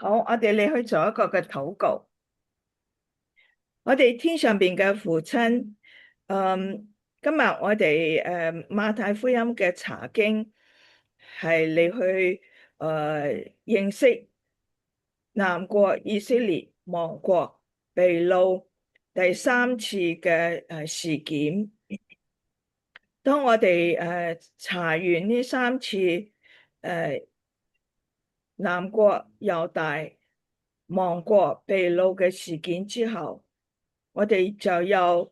好，我哋嚟去做一個嘅禱告。我哋天上邊嘅父親，今日我哋馬太福音嘅查經係嚟去認識南國以色列亡國被擄第三次嘅事件。當我哋查完呢三次南國猶大亡國被擄嘅事件之後，我哋就有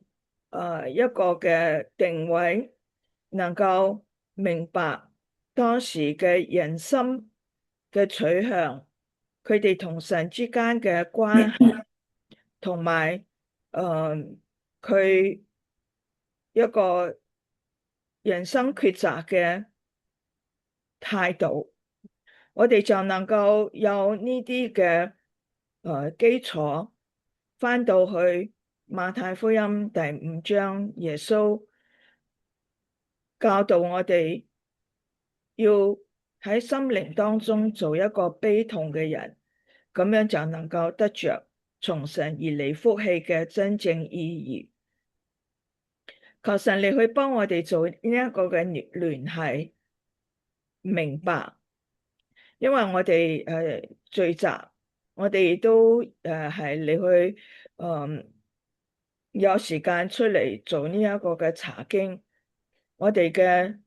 一個嘅定位，能夠明白當時嘅人心嘅取向，佢哋同神之間嘅關係，同埋佢一個人生抉擇嘅態度，我哋就能夠有呢啲嘅基礎，翻到去馬太福音第5章，耶穌教導我哋要喺心靈當中做一個悲痛嘅人，咁樣就能夠得着從神而嚟福氣嘅真正意義。求神你去幫我哋做呢一個嘅聯繫，明白。因為我哋聚集，我哋都係你去有時間出嚟做呢一個嘅查經，我哋嘅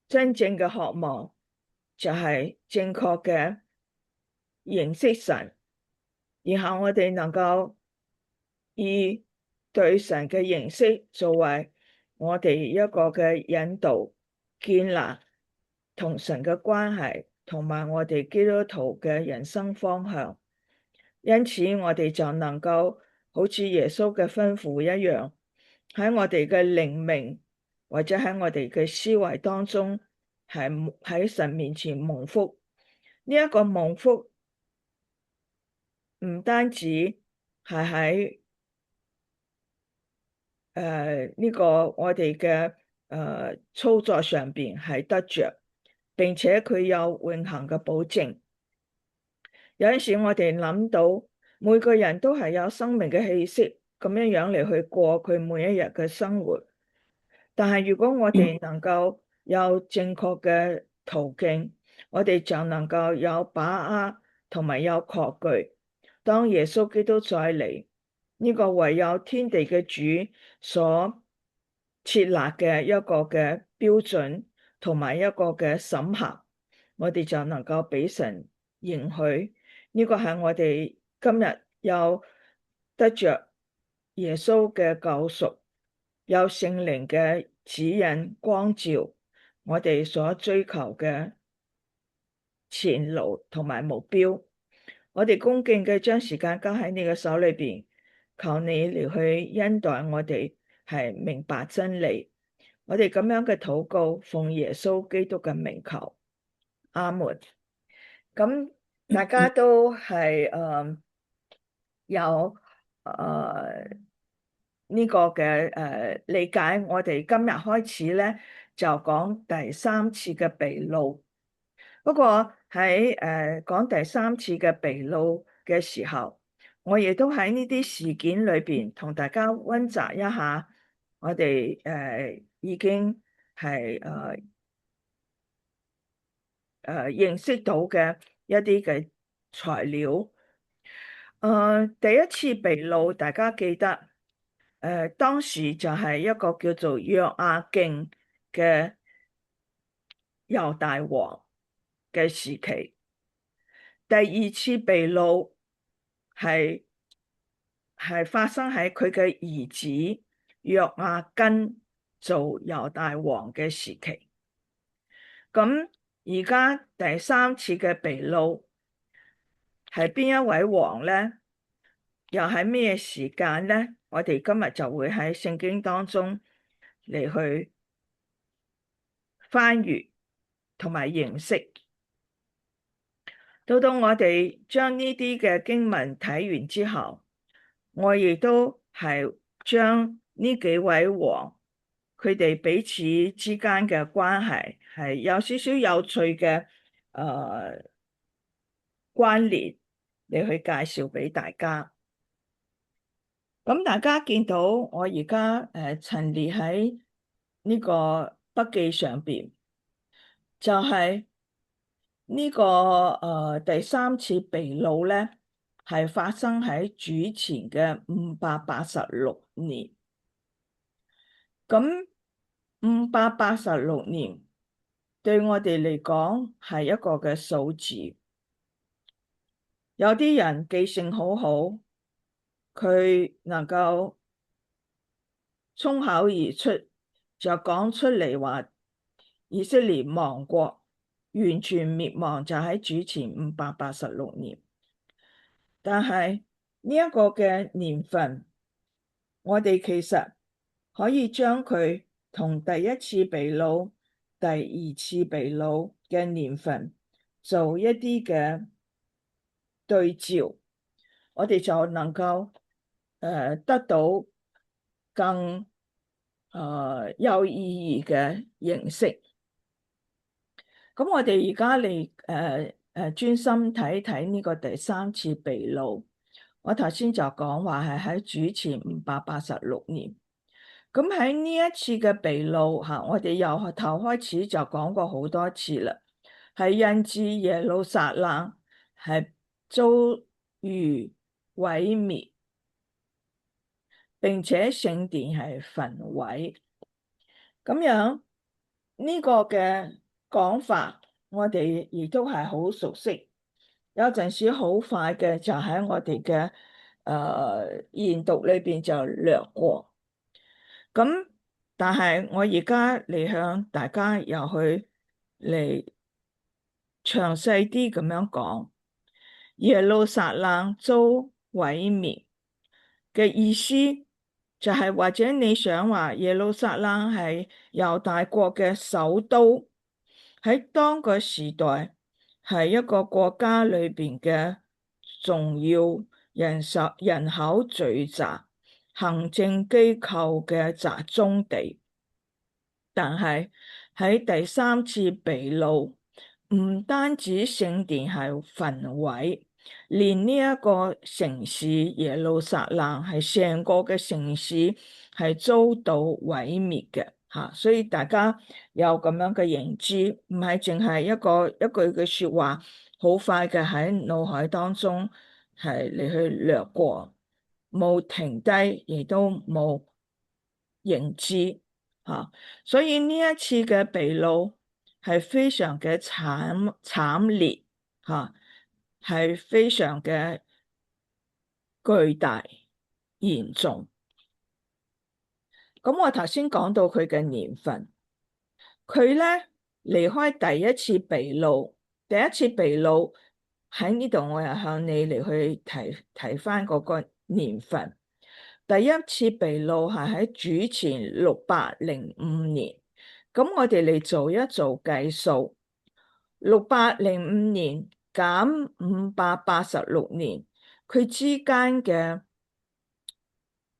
真正嘅渴望就係正確嘅認識神，然後我哋能夠以對神嘅認識作為我哋一個嘅引導，建立同神嘅關係，同埋我哋基督徒嘅人生方向。因此我哋就能夠好似耶穌嘅吩咐一樣，喺我哋嘅靈命或者喺我哋嘅思維當中，係喺神面前蒙福。呢一個蒙福唔單止係喺呢個我哋嘅操作上邊係得着，並且佢有永恆嘅保證。有陣時我哋諗到每個人都係有生命嘅氣息，咁樣樣嚟去過佢每一日嘅生活。但係如果我哋能夠有正確嘅途徑，我哋就能夠有把握同埋有確據。當耶穌基督再嚟，呢個唯有天地嘅主所設立嘅一個嘅標準同埋一個嘅審核，我哋就能夠俾神認許。呢個係我哋今日有得着耶穌嘅救贖，有聖靈嘅指引光照，我哋所追求嘅前路同埋目標。我哋恭敬嘅將時間交喺你嘅手裏邊，求你嚟去恩待我哋，係明白真理。我哋咁樣嘅禱告，奉耶穌基督嘅名求，阿門。咁大家都係有呢個嘅理解。我哋今日開始咧就講第三次嘅被擄。不過喺講第三次嘅被擄嘅時候，我亦都喺呢啲事件裏邊同大家溫習一下我哋已經係認識到嘅一啲嘅材料。第一次被擄，大家記得，當時就係一個叫做約雅敬嘅猶大王嘅時期。第二次被擄係發生喺佢嘅兒子約雅斤做猶大王嘅時期。咁而家第三次嘅被擄係邊一位王呢？又喺咩時間呢？我哋今日就會喺聖經當中嚟去翻閱同埋認識。到我哋將呢啲嘅經文睇完之後，我亦都係將呢幾位王佢哋彼此之間嘅關係係有少少有趣嘅關聯嚟去介紹俾大家。咁大家見到我而家陳列喺呢個筆記上邊，就係呢個第三次被擄咧，係發生喺主前嘅586年。咁586年對我哋嚟講係一個嘅數字。有啲人記性好好，佢能夠衝口而出就講出嚟話以色列亡國完全滅亡就喺主前586年。但係呢一個嘅年份，我哋其實可以將佢同第一次被擄、第二次被擄嘅年份做一啲嘅對照，我哋就能夠得到更有意義嘅認識。咁我哋而家嚟專心睇睇呢個第三次被擄。我頭先就講話係喺主前586年。咁喺呢一次嘅被擄嚇，我哋由頭開始就講過好多次啦，係引致耶路撒冷係遭遇毀滅，並且聖殿係焚毀。咁樣呢個嘅講法，我哋亦都係好熟悉。有陣時好快嘅就喺我哋嘅研讀裏邊就略過。咁但係我而家嚟向大家又去嚟詳細啲咁樣講，耶路撒冷遭毀滅嘅意思就係，或者你想話耶路撒冷係猶大國嘅首都，喺當個時代係一個國家裏邊嘅重要人口聚集、行政機構嘅集中地。但係喺第三次被擄，唔單止聖殿係焚毀，連呢一個城市耶路撒冷係成個嘅城市係遭到毀滅嘅嚇，所以大家有咁樣嘅認知，唔係淨係一句嘅説話，好快嘅喺腦海當中係嚟去掠過，冇停低，亦都冇認知。所以呢一次嘅被擄係非常嘅慘烈，係非常嘅巨大嚴重。咁我頭先講到佢嘅年份，佢咧離開第一次被擄，第一次被擄喺呢度，我又向你嚟去提翻嗰個年份。第一次被擄係喺主前605年，咁我哋嚟做一做計數，605年減586年，佢之間嘅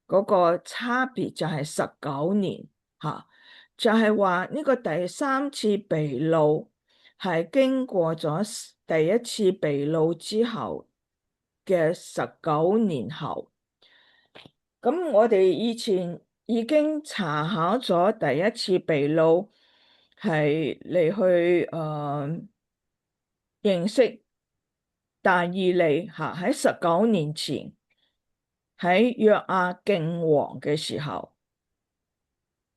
嗰個差別就係19年嚇，就係話呢個第三次被擄係經過咗第一次被擄之後嘅19年後。咁我哋以前已經查考咗第一次被擄係嚟去認識但以理喺19年前喺約雅敬王嘅時候，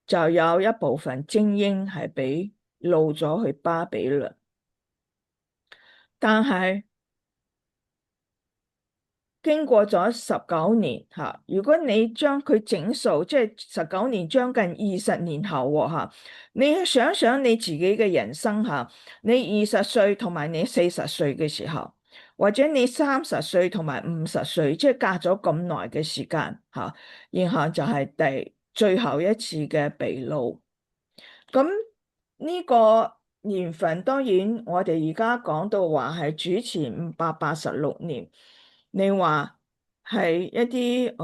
就有一部分精英係被擄咗去巴比倫，但係經過咗19年嚇，如果你將佢整數，即係19年將近20年後喎，你想想你自己嘅人生嚇，你20歲同埋你40歲嘅時候，或者你30歲同埋50歲，即係隔咗咁耐嘅時間嚇，然後就係最後一次嘅被擄。咁呢個年份當然我哋而家講到話係主前586年。你話係一啲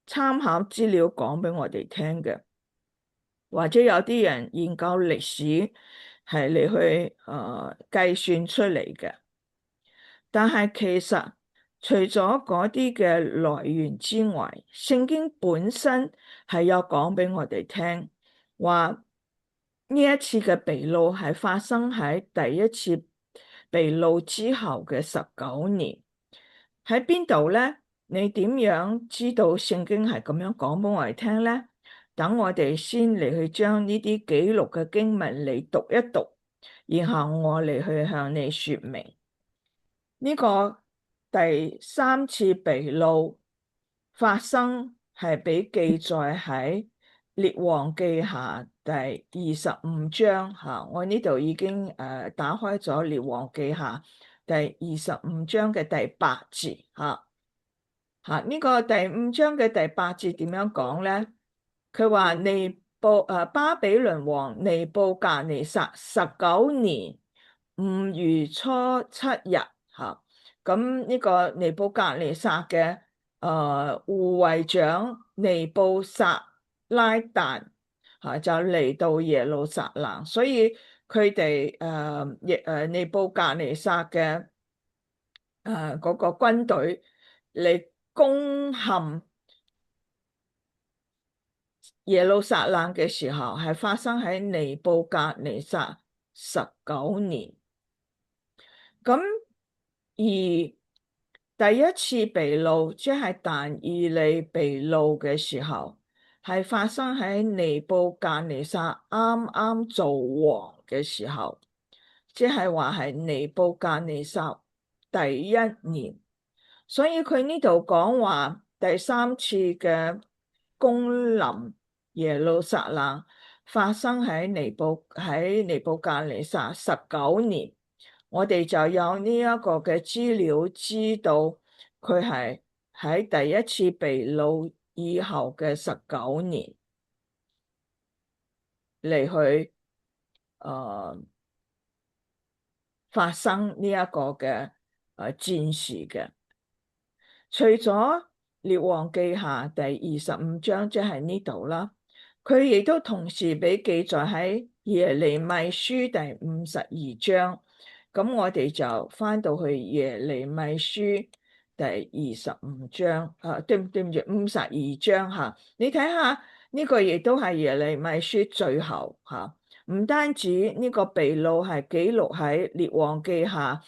參考資料講俾我哋聽嘅，或者有啲人研究歷史係嚟去計算出嚟嘅。但係其實除咗嗰啲嘅來源之外，聖經本身係有講俾我哋聽，話呢一次嘅被擄係發生喺第一次被擄之後嘅19年。喺邊度咧？你點樣知道聖經係咁樣講俾我哋聽咧？等我哋先嚟去將呢啲記錄嘅經文嚟讀一讀，然後我嚟去向你說明。呢個第三次被擄發生係被記載喺列王記下第25章吓，我呢度已經打開咗列王記下第25章嘅第8節吓，呢個第5章嘅第8節點樣講咧？佢話巴比倫王尼布甲尼撒19年5月初7日吓，咁呢個尼布甲尼撒嘅護衛長尼布撒拉旦就嚟到耶路撒冷，所以佢哋尼布甲尼撒嘅嗰個軍隊嚟攻陷耶路撒冷嘅時候，係發生喺尼布甲尼撒19年。咁而第一次被擄，即係但以理被擄嘅時候，係發生喺尼布甲尼撒啱啱做王嘅時候，即係話係尼布甲尼撒第一年。所以佢呢度講話第三次嘅攻臨耶路撒冷發生喺尼布甲尼撒19年，我哋就有呢一個嘅資料，知道佢係喺第一次被擄以後嘅19年嚟去發生呢一個嘅戰事嘅。除咗列王記下第25章，即係呢度啦，佢亦都同時俾記載喺耶利米書第52章。咁我哋就翻到去耶利米書第25章，對唔住52章吓。你睇下呢個亦都係耶利米書最後吓，唔單止呢個被擄係記錄喺列王記下、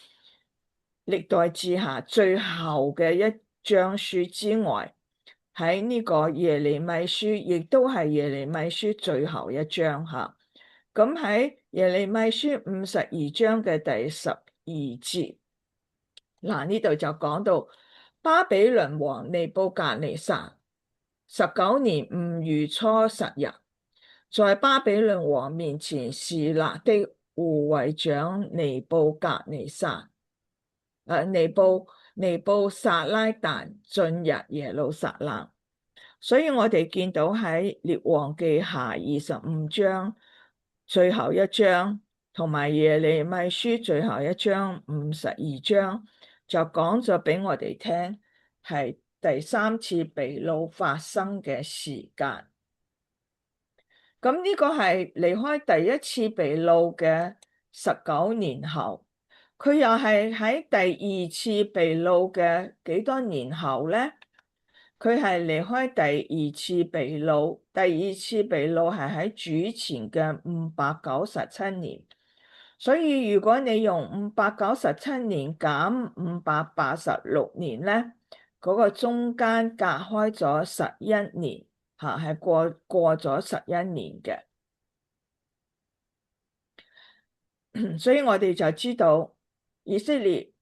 歷代志下最後嘅一章書之外，喺呢個耶利米書亦都係耶利米書最後一章吓。咁喺耶利米書52章嘅第12節，嗱呢度就講到巴比倫王尼布甲尼撒19年5月初10日，在巴比倫王面前侍立的護衛長尼布甲尼撒尼布撒拉旦進入耶路撒冷。所以我哋見到喺列王記下25章最後一章，同埋耶利米書最後一章52章，就講咗俾我哋聽係第三次被擄發生嘅時間。咁呢個係離開第一次被擄嘅19年後，佢又係喺第二次被擄嘅幾多年後咧？佢係離開第二次被擄，第二次被擄係喺主前嘅597年，所以如果你用597年減586年咧，嗰個中間隔開咗11年，係過咗11年嘅，所以我哋就知道以色列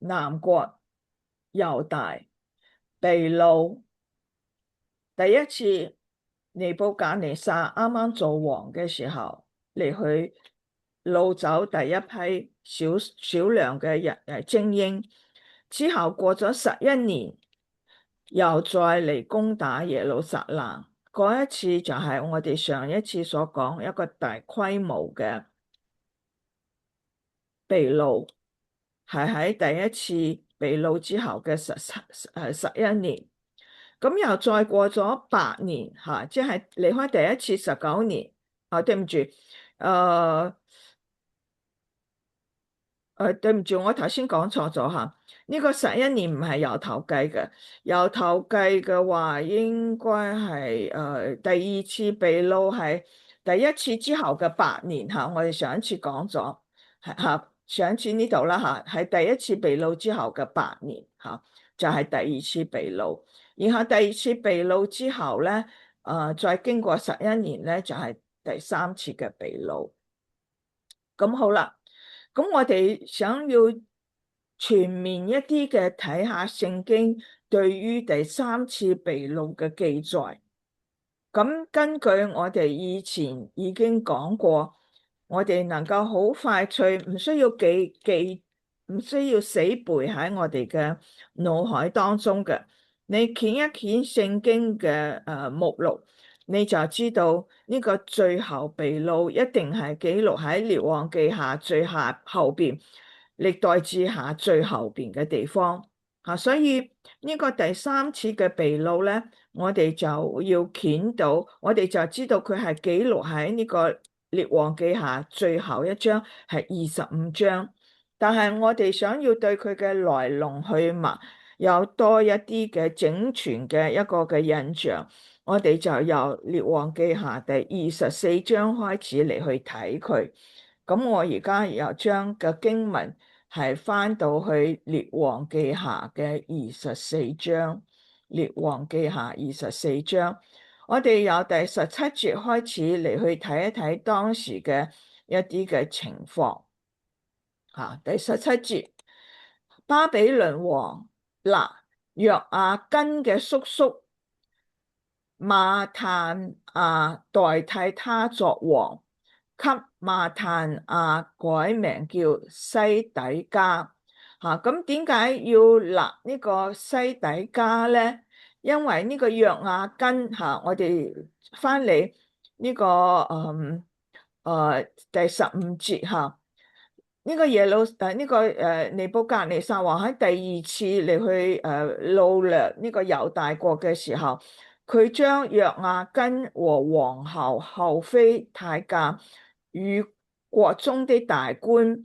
南國猶大被擄，第一次尼布甲尼撒啱啱做王嘅時候嚟去擄走第一批少量嘅精英，之後過咗11年，又再嚟攻打耶路撒冷。嗰一次就係我哋上一次所講一個大規模嘅被擄，係喺第一次被擄之後嘅11年，咁又再過咗8年吓，即係離開第一次19年。對唔住，對唔住，我頭先講錯咗嚇。呢個11年唔係由頭計嘅，由頭計嘅話應該係第二次被擄係第一次之後嘅8年嚇。我哋上一次講咗係嚇，上一次呢度啦嚇，係第一次被擄之後嘅8年嚇，就係第二次被擄。然後第二次被擄之後咧，再經過11年咧，就係第三次嘅被擄。咁好啦。咁我哋想要全面一啲嘅睇下聖經對於第三次被擄嘅記載。咁根據我哋以前已經講過，我哋能夠好快脆，唔需要唔需要死背喺我哋嘅腦海當中嘅。你掀一掀聖經嘅目錄，你就知道呢個最後被擄一定係記錄喺列王記下最下後邊，歷代志下最後邊嘅地方。所以呢個第三次嘅被擄咧，我哋就要見到，我哋就知道佢係記錄喺呢個列王記下最後一章，係25章。但係我哋想要對佢嘅來龍去脈有多一啲嘅整全嘅一個嘅印象，我哋就由列王記下第24章開始嚟去睇佢。咁我而家又將嘅經文係翻到去列王記下嘅24章，列王記下24章，我哋由第17節開始嚟去睇一睇當時嘅一啲嘅情況。第17節，巴比倫王拿約雅斤嘅叔叔馬炭亞代替他作王，給馬炭亞改名叫西底家。咁點解要立呢個西底家咧？因為呢個約雅斤我哋翻嚟呢個第15節呢個尼布甲尼撒王喺第二次嚟去擄掠呢個猶大國嘅時候，佢將約雅斤和皇后后妃太監與國中的大官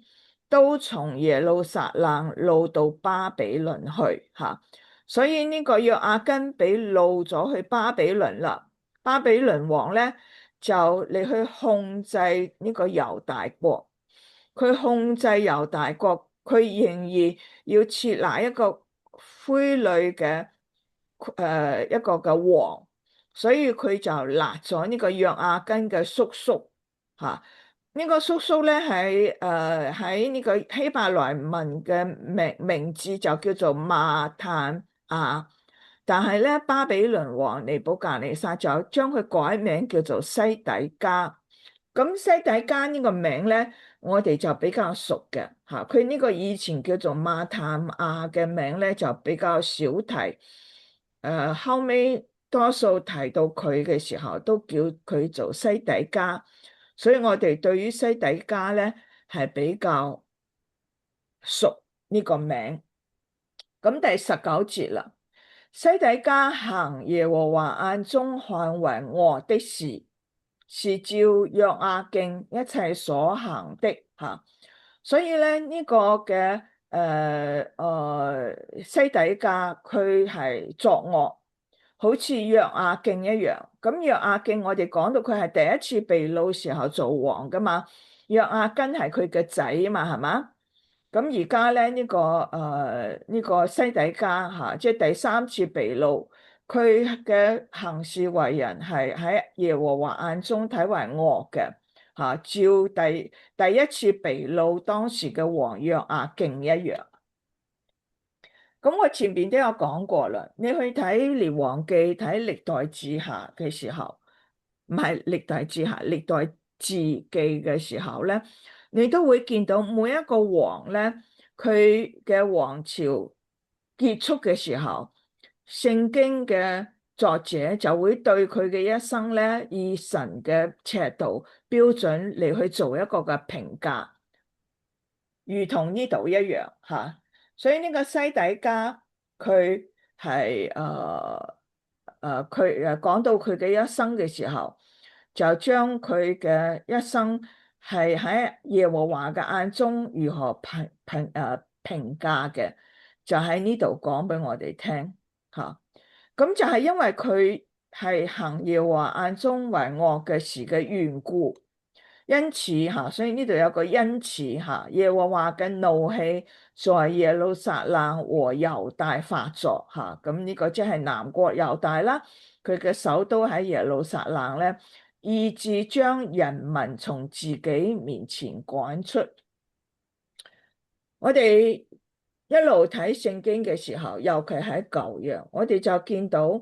都從耶路撒冷擄到巴比倫去所以呢個約雅斤俾擄咗去巴比倫啦。巴比倫王咧就嚟去控制呢個猶大國。佢控制猶大國，佢仍然要設立一個傀儡嘅一個嘅王，所以佢就立咗呢個約雅斤嘅叔叔呢個叔叔咧喺呢個希伯來文嘅名字就叫做馬炭亞，但係咧巴比倫王尼布甲尼撒就將佢改名叫做西底家。咁西底家呢個名咧，我哋就比較熟嘅佢呢個以前叫做馬炭亞嘅名咧就比較少提，後尾多數提到佢嘅時候都叫佢做西底家，所以我哋對於西底家咧係比較熟呢個名。咁第19節啦，西底家行耶和華眼中看為惡的事，是照約雅敬一切所行的所以咧呢個嘅西底家佢係作惡，好似約雅敬一樣。咁約雅敬我哋講到佢係第一次被擄時候做王噶嘛，約雅斤係佢嘅仔啊嘛，係嘛？咁而家咧呢個西底家即係第三次被擄，佢嘅行事為人係喺耶和華眼中睇為惡嘅照第一次被擄當時嘅王約雅敬一樣。咁我前邊都有講過啦，你去睇列王記睇歷代志下嘅時候，唔係歷代志下，歷代志記嘅時候咧，你都會見到每一個王咧，佢嘅王朝結束嘅時候，聖經嘅作者就會對佢嘅一生咧，以神嘅尺度標準嚟去做一個嘅評價，如同呢度一樣所以呢個西底家佢係佢講到佢嘅一生嘅時候，就將佢嘅一生係喺耶和華嘅眼中如何評價嘅，就喺呢度講俾我哋聽嚇。咁就係因為佢係行耶和華眼中為惡嘅事嘅緣故，因此嚇，所以呢度有個因此嚇，耶和華嘅怒氣在耶路撒冷和猶大發作嚇。咁呢個即係南國猶大啦，佢嘅首都喺耶路撒冷咧，以致將人民從自己面前趕出。我哋一路睇聖經嘅時候，尤其喺舊約，我哋就見到，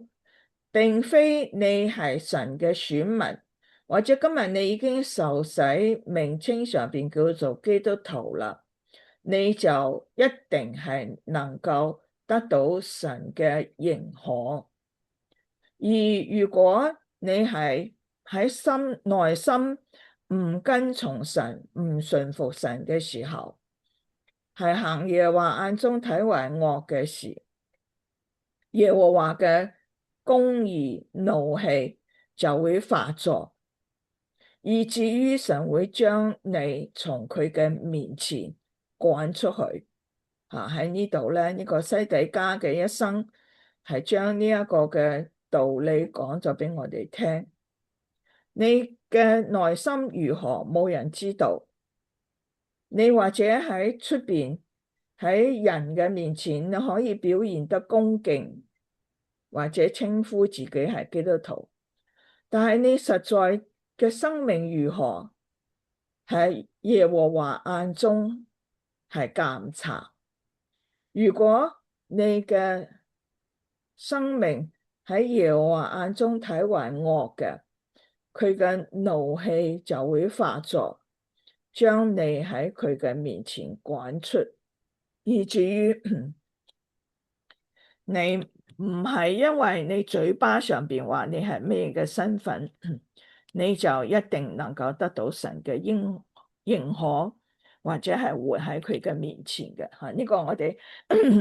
並非你係神嘅選民，或者今日你已經受洗，名稱上邊叫做基督徒啦，你就一定係能夠得到神嘅認可。而如果你係喺內心唔跟從神、唔順服神嘅時候，係行耶和華眼中睇為惡嘅事，耶和華嘅公義怒氣就會發作，以至於神會將你從佢嘅面前趕出去。喺呢度咧，呢個西底家嘅一生係將呢一個嘅道理講咗俾我哋聽。你嘅內心如何，冇人知道。你或者喺出邊喺人嘅面前，你可以表現得恭敬，或者稱呼自己係基督徒，但係你實在嘅生命如何，喺耶和華眼中係監察。如果你嘅生命喺耶和華眼中睇為惡嘅，佢嘅怒氣就會發作，將你喺佢嘅面前趕出，以至於你唔係因為你嘴巴上邊話你係咩嘅身份，你就一定能夠得到神嘅認可，或者係活喺佢嘅面前嘅嚇。呢個我哋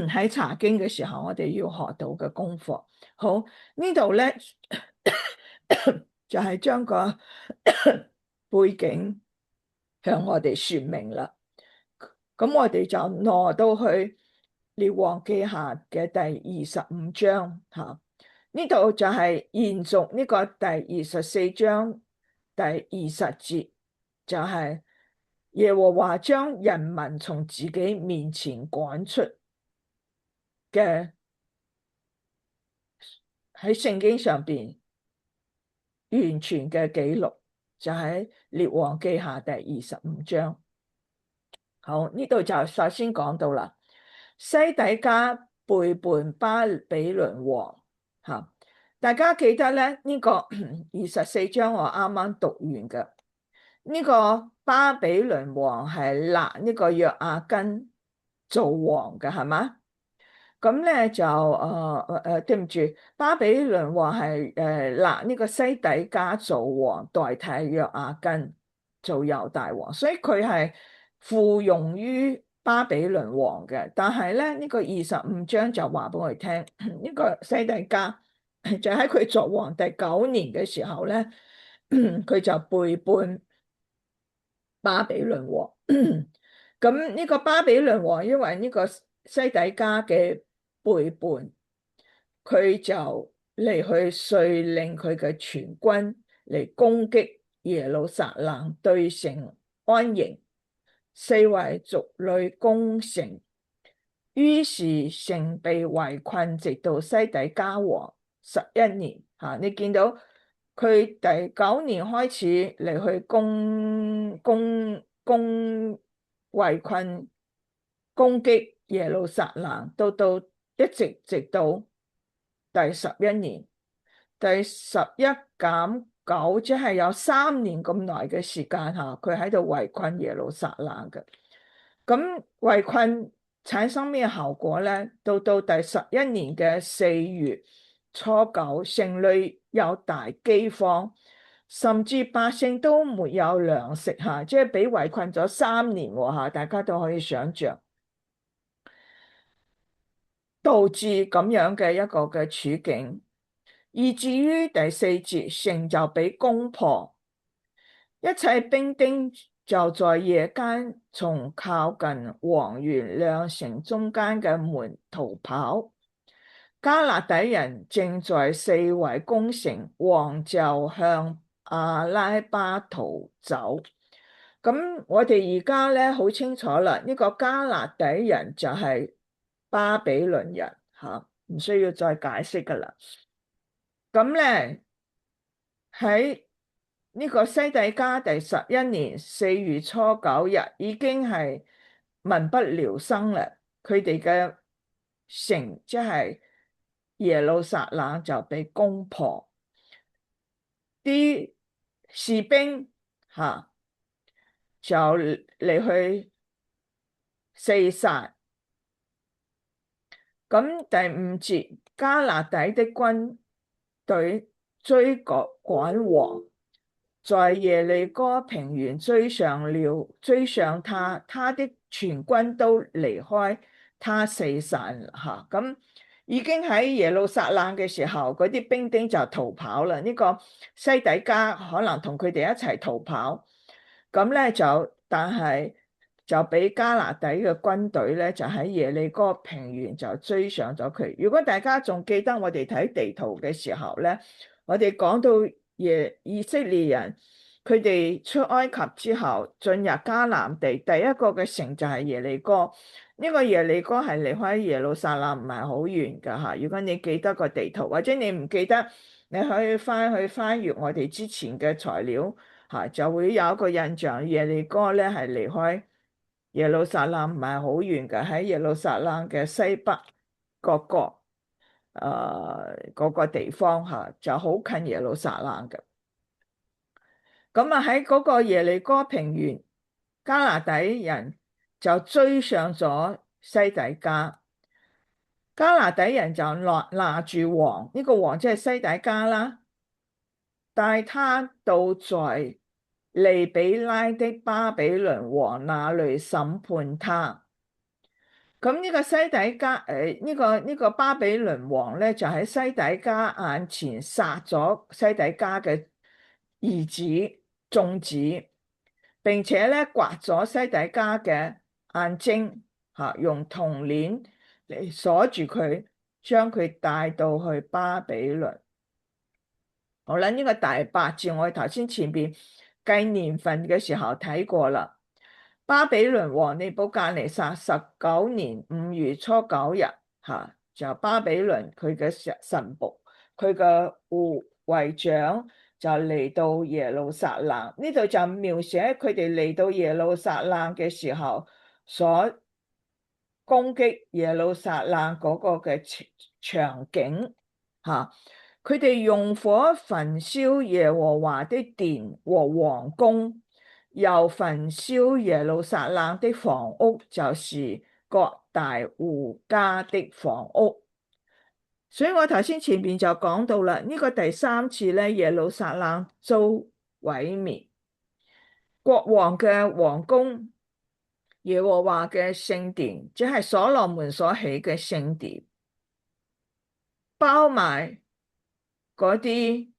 喺查經嘅時候，我哋要學到嘅功課。好，呢度咧就係將個背景向我哋說明啦。咁我哋就攞到去列王記下嘅第25章嚇，呢度就係延續呢個第24章第20節，就係耶和華將人民從自己面前趕出嘅，喺聖經上邊完全嘅記錄，就喺列王記下第25章。好，呢度就首先講到啦，西底家背叛巴比倫王吓，大家記得咧，呢個24章我啱啱讀完嘅，呢個巴比倫王係立呢個約雅斤做王嘅，係嘛？咁咧就對唔住，巴比倫王係立呢個西底家做王，代替約雅斤做猶大王，所以佢係附庸於巴比倫王嘅。但係咧，呢個25章就話俾我哋聽，呢個西底家就喺佢作王第9年嘅時候咧，佢就背叛巴比倫王。咁呢個巴比倫王因為呢個西底家嘅背叛，佢就嚟去率領佢嘅全軍嚟攻擊耶路撒冷，對城安營，四圍族類攻城，於是城被圍困，直到西底家王11年。你見到佢第9年開始嚟去圍困攻擊耶路撒冷，一直到第11年，第11減9，即係有3年咁耐嘅時間吓，佢喺度圍困耶路撒冷嘅。咁圍困產生咩後果咧？到第11年嘅4月初9，城裏有大饑荒，甚至百姓都沒有糧食吓，即係俾圍困咗3年吓，大家都可以想象，導致咁樣嘅一個嘅處境，以至於第4節，城就被攻破，一切兵丁就在夜間從靠近王園兩城中間嘅門逃跑。迦勒底人正在四圍攻城，王就向亞拉巴逃走。咁我哋而家咧好清楚啦，呢個迦勒底人就係巴比倫人吓，唔需要再解釋噶啦。咁咧喺呢個西底家第11年4月初9日，已經係民不聊生啦。佢哋嘅城即係耶路撒冷就被攻破，啲士兵就嚟去四殺。咁第5節，迦勒底的軍隊追趕王，在耶利哥平原追上他，他的全軍都離開他四散吓。咁已經喺耶路撒冷嘅時候，嗰啲兵丁就逃跑啦。呢個西底家可能同佢哋一齊逃跑，咁咧但係就俾迦勒底嘅軍隊咧，就喺耶利哥平原就追上咗佢。如果大家仲記得我哋睇地圖嘅時候咧，我哋講到以色列人佢哋出埃及之後進入迦南地，第一個嘅城就係耶利哥。呢個耶利哥係離開耶路撒冷唔係好遠噶吓。如果你記得個地圖，或者你唔記得，你可以翻閱我哋之前嘅材料吓，就會有一個印象。耶利哥咧係離開耶路撒冷唔係好遠嘅，喺耶路撒冷嘅西北角嗰個地方吓，就好近耶路撒冷嘅。咁啊喺嗰個耶利哥平原，迦勒底人就追上咗西底家。迦勒底人就拿住王，呢個王即係西底家啦，帶他到在利比拉的巴比倫王那裡審判他。咁呢個西底家呢個巴比倫王咧，就喺西底家眼前殺咗西底家嘅兒子眾子，並且咧刮咗西底家嘅眼睛用銅鏈嚟鎖住佢，將佢帶到去巴比倫。好啦，呢個第8節我哋頭先前邊計年份嘅時候睇過啦。巴比倫王尼布甲尼撒19年5月初9日就巴比倫佢嘅臣僕，佢嘅護衛長就嚟到耶路撒冷。呢度就描寫佢哋嚟到耶路撒冷嘅時候所攻擊耶路撒冷嗰個嘅場景佢哋用火焚燒耶和華的殿和王宮，又焚燒耶路撒冷的房屋，就是各大戶家的房屋。所以我頭先前面就講到啦，呢個第3次咧，耶路撒冷遭毀滅，國王嘅王宮，耶和華嘅聖殿，即係所羅門所起嘅聖殿，包埋嗰啲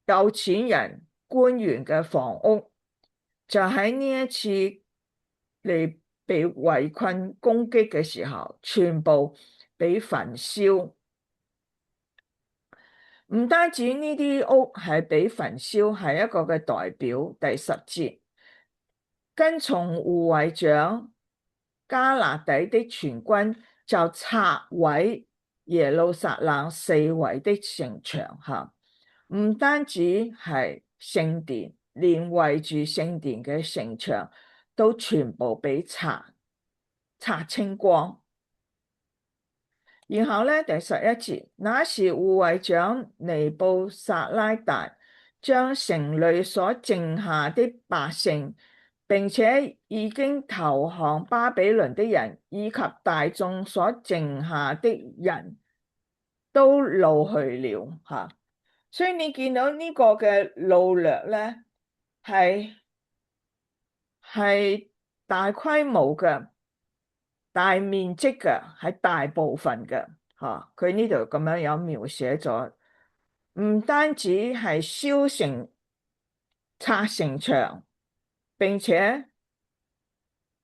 有錢人官員嘅房屋，就喺呢一次嚟被圍困攻擊嘅時候，全部被焚燒。唔單止呢啲屋係被焚燒，係一個嘅代表。第10節，跟從護衛長迦勒底的全軍就拆毀耶路撒冷四圍的城牆唔單止係聖殿，連圍住聖殿嘅城牆都全部被拆清光。然後咧，第11節，那時護衛長尼布撒拉達將城裡所剩下的百姓，並且已經投降巴比倫的人，以及大眾所剩下的人都擄去了所以你見到呢個嘅擄掠咧，係大規模嘅、大面積嘅，係大部分嘅佢呢度咁樣有描寫咗，唔單止係燒城拆城牆，並且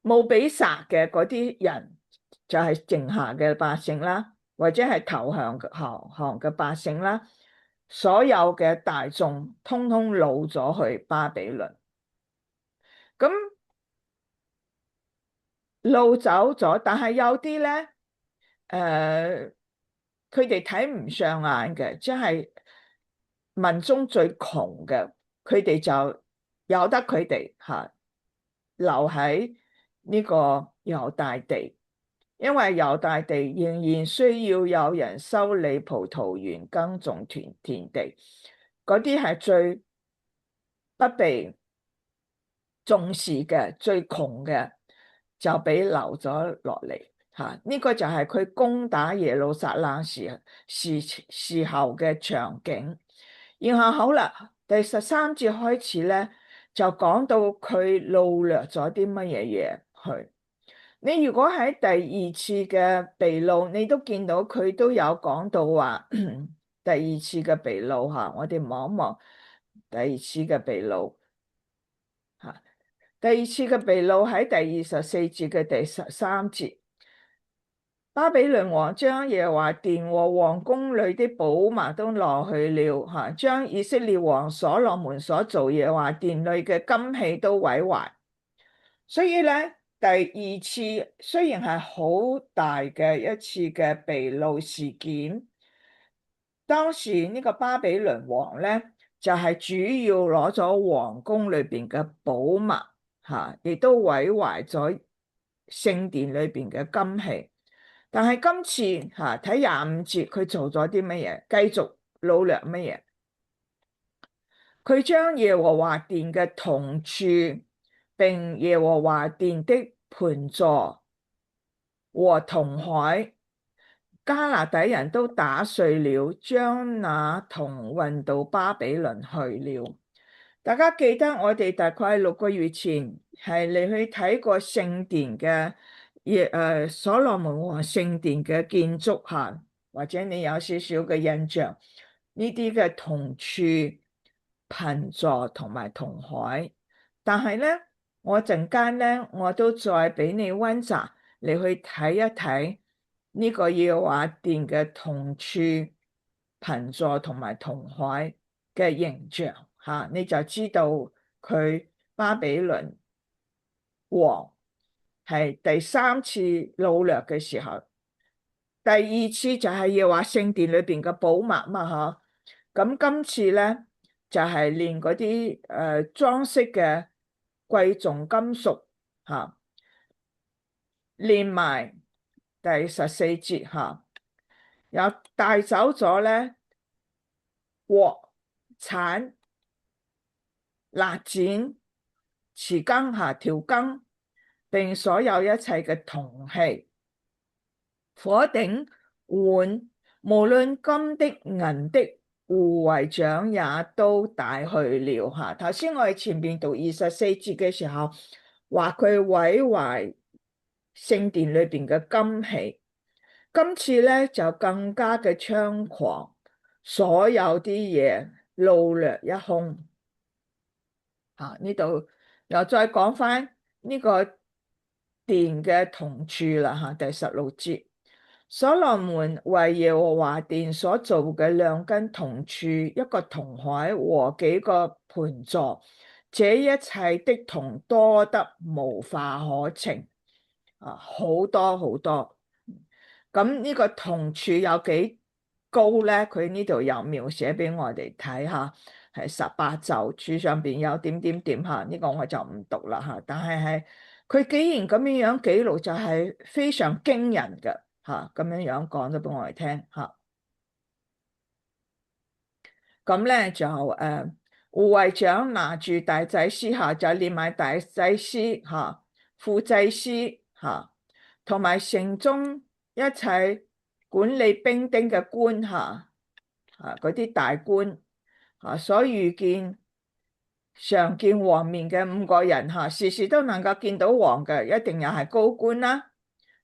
冇俾殺嘅嗰啲人，就係剩下嘅百姓啦，或者係投降嘅百姓啦，所有嘅大眾通通擄咗去巴比倫。咁擄走咗，但係有啲咧，佢哋睇唔上眼嘅，即係民中最窮嘅，佢哋就由得佢哋留喺呢個猶大地，因為猶大地仍然需要有人修理葡萄園、耕種田地，嗰啲係最不被重視嘅、最窮嘅，就俾留咗落嚟。呢個就係佢攻打耶路撒冷時候嘅場景。然後好啦，第13節開始咧，就講到佢擄掠咗啲乜嘢嘢去。你如果喺第二次嘅被擄，你都見到佢都有講到話第二次嘅被擄吓，我哋望一望第二次嘅被擄吓。第二次嘅被擄喺第24節嘅第13節。巴比倫王將耶和華殿和王宮裏的寶物都攞去了，將以色列王所羅門所造耶和華殿裏嘅金器都毀壞。所以咧，第二次雖然係好大嘅一次嘅被擄事件，當時呢個巴比倫王咧就係主要攞咗皇宮裏邊嘅寶物，亦都毀壞咗聖殿裏邊嘅金器。但係今次睇25節，佢做咗啲乜嘢？繼續擄掠乜嘢？佢將耶和華殿嘅銅柱，並耶和華殿的盤座和銅海，迦勒底人都打碎了，將那銅運到巴比倫去了。大家記得我哋大概6個月前係嚟去睇過聖殿嘅。所羅門王聖殿嘅建築下，或者你有少少嘅印象，呢啲嘅銅柱、盆座同埋銅海。但係咧，我陣間咧，我都再俾你溫習嚟去睇一睇呢個耶和華殿嘅銅柱、盆座同埋銅海嘅形象，你就知道佢巴比倫王係第3次擄掠嘅時候，第2次就係要話聖殿裏邊嘅寶物嘛，咁今次咧就係連嗰啲裝飾嘅貴重金屬連埋第14節又帶走咗咧鑊、鏟、辣剪、匙羹調羹，並所有一切嘅銅器、火鼎、碗，無論金的、銀的，護衛長也都帶去了。頭先我哋前面讀24節嘅時候，話佢毀壞聖殿裏邊嘅金器，今次咧就更加嘅猖狂，所有啲嘢擄掠一空。呢度又再講翻呢個殿嘅銅柱啦，第16節，所羅門為耶和華殿所做嘅兩根銅柱，一個銅海和幾個盤座，這一切的銅多得無法可稱，好多好多。咁呢個銅柱有幾高咧？佢呢度有描寫俾我哋睇下。係18肘，柱上邊有點點點呢個我就唔讀啦但係佢既然咁樣記錄，就係非常驚人嘅咁樣講咗俾我哋聽咁咧就護衛長拿住大祭司就連埋大祭司副祭司同埋城中一切管理兵丁嘅官嗰啲大官。所遇見常見王面嘅5個人時時都能夠見到王嘅，一定又係高官啦，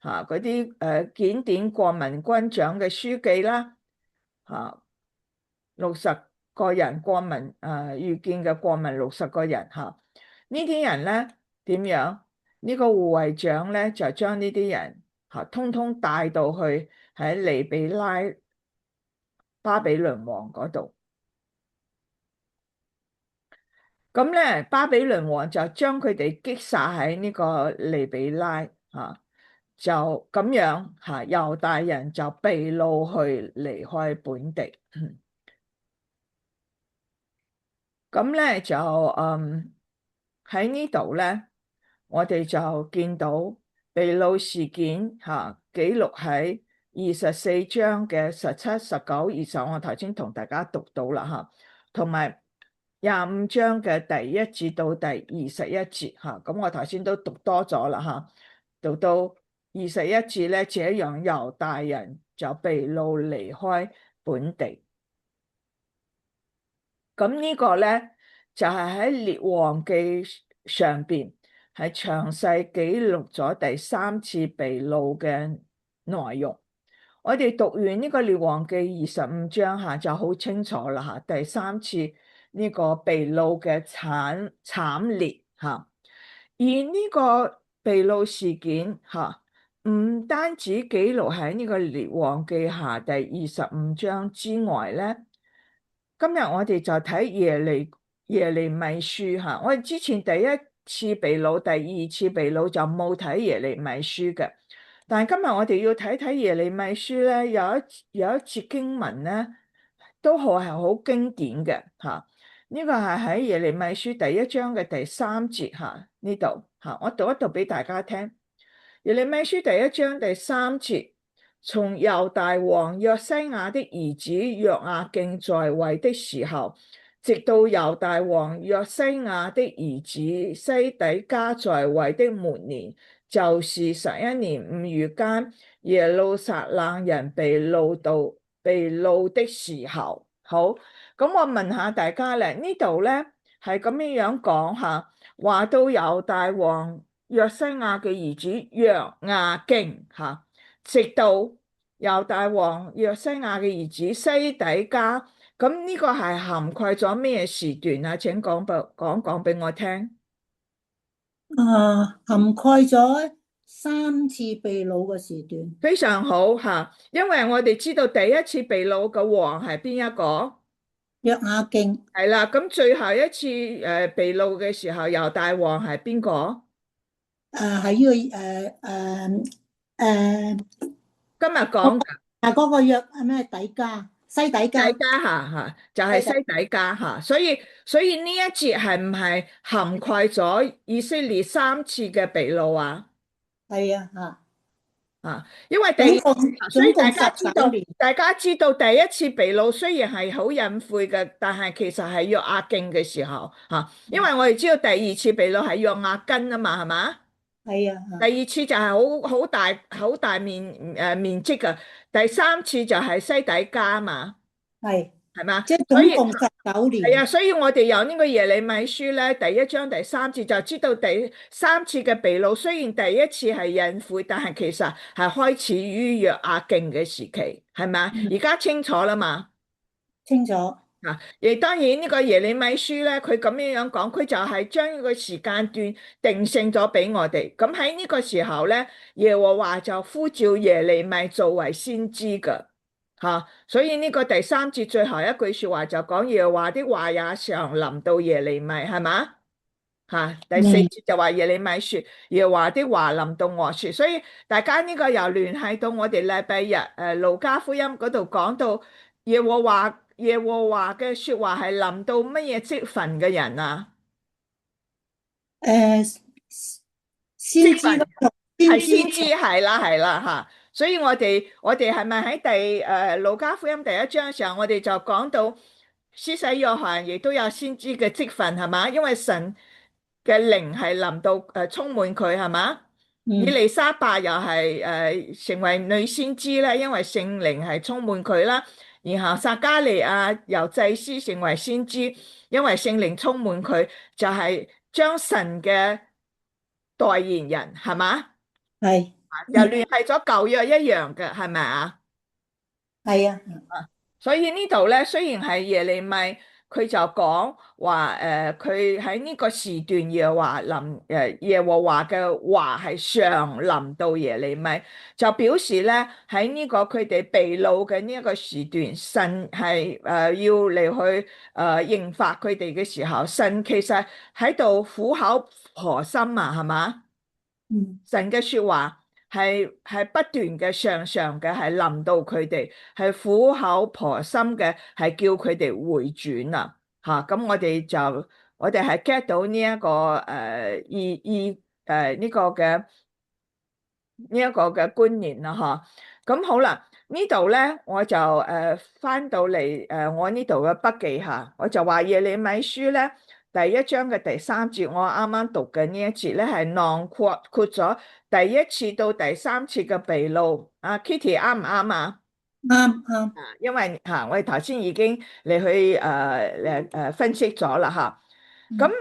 嗰啲檢點過民軍長嘅書記啦，60個人過問遇見嘅過問60個人嚇。呢啲人咧點樣？呢個護衛長咧就將呢啲人通通帶到去喺尼比拉巴比倫王嗰度。咁咧巴比倫王就將佢哋擊殺喺呢個尼比拉就咁樣猶大人就被擄去離開本地。咁咧就喺呢度咧，我哋就見到被擄事件記錄喺24章嘅17、19、20，我頭先同大家讀到啦同埋25章嘅第1至到第21節咁我頭先都讀多咗啦讀到21節咧，這樣猶大人就被擄離開本地。咁呢個咧就係喺列王記上邊係詳細記錄咗第3次被擄嘅內容。我哋讀完呢個列王記25章就好清楚啦第3次呢個被擄嘅慘烈而呢個被擄事件唔單止記錄喺呢個列王記下第25章之外咧。今日我哋就睇耶利米書我哋之前第一次被擄、第2次被擄就冇睇耶利米書嘅，但係今日我哋要睇睇耶利米書咧，有一節經文咧，都係好經典嘅呢個係喺耶利米書第1章嘅第3節呢度我讀一讀俾大家聽。耶利米書第1章第3節。從猶大王約西亞的兒子約雅敬在位的時候，直到猶大王約西亞的兒子西底家在位的末年，就是11年5月間，耶路撒冷人被擄的時候。好，咁我問下大家咧，呢度咧係咁樣講話到猶大王約西亞嘅兒子約雅敬直到猶大王約西亞嘅兒子西底家，咁呢個係涵蓋咗咩時段啊？請講俾我聽。涵蓋咗3次被擄嘅時段。非常好因為我哋知道第一次被擄嘅王係邊一個？約雅敬。係啦，咁最後一次被擄嘅時候，猶大王係邊個？係呢個今日講嘅嗰個約咩底家？西底家就係西底家所以呢一節係唔係涵蓋咗以色列3次嘅被擄啊？係啊因為所以大家知道第一次被擄雖然係好隱晦嘅，但係其實係約雅敬嘅時候因為我哋知道第2次被擄係約雅斤啊嘛，係嘛？係啊。第2次就係好大面積嘅，第3次就係西底家嘛，係嘛？即係總共19年。係啊，所以我哋有呢個耶利米書咧，第1章第3節就知道第3次嘅被擄，雖然第一次係隱晦，但係其實係開始於約雅敬嘅時期，係咪？而家清楚啦嘛？清楚。亦當然呢個耶利米書咧，佢咁樣講，佢就係將呢個時間段定性咗俾我哋。咁喺呢個時候咧，耶和華就呼召耶利米作為先知噶。所以呢個第3節最後一句說話就講耶和華的話也常臨到耶利米，係嘛？第4節就話耶利米說耶和華的話臨到我說，所以大家呢個又聯繫到我哋禮拜日路加福音嗰度講到耶和華嘅說話係臨到乜嘢職份嘅人啊？先知咯，係先知，係啦所以我哋係咪喺路加福音第1章嘅時候，我哋就講到施洗約翰亦都有先知嘅職份，係嘛？因為神嘅靈係臨到充滿佢，係嘛？以利沙伯又係成為女先知咧，因為聖靈係充滿佢啦。然後撒迦利亞由祭司成為先知，因為聖靈充滿佢，就係將神嘅代言人，係嘛？又聯繫咗舊約一樣嘅，係咪啊？係啊。所以呢度咧，雖然係耶利米，佢就講話佢喺呢個時段耶和華嘅話係常臨到耶利米，就表示咧喺呢個佢哋被擄嘅呢一個時段，神係要嚟去刑罰佢哋嘅時候，神其實喺度苦口婆心啊，係嘛？嗯神嘅說話係不斷嘅常常嘅係臨到佢哋，係苦口婆心嘅係叫佢哋回轉啊吓，咁我哋係 get 到呢一個呢個嘅觀念啦吓，咁好啦，呢度咧我就翻到嚟我呢度嘅筆記下，我就話耶利米書咧第一章嘅第三節，我啱啱讀嘅呢一節咧係囊括咗第一次到第三次嘅被擄。啊 Kitty 啱唔啱啊？啱啱。因為我哋頭先已經嚟去分析咗啦吓。咁嗯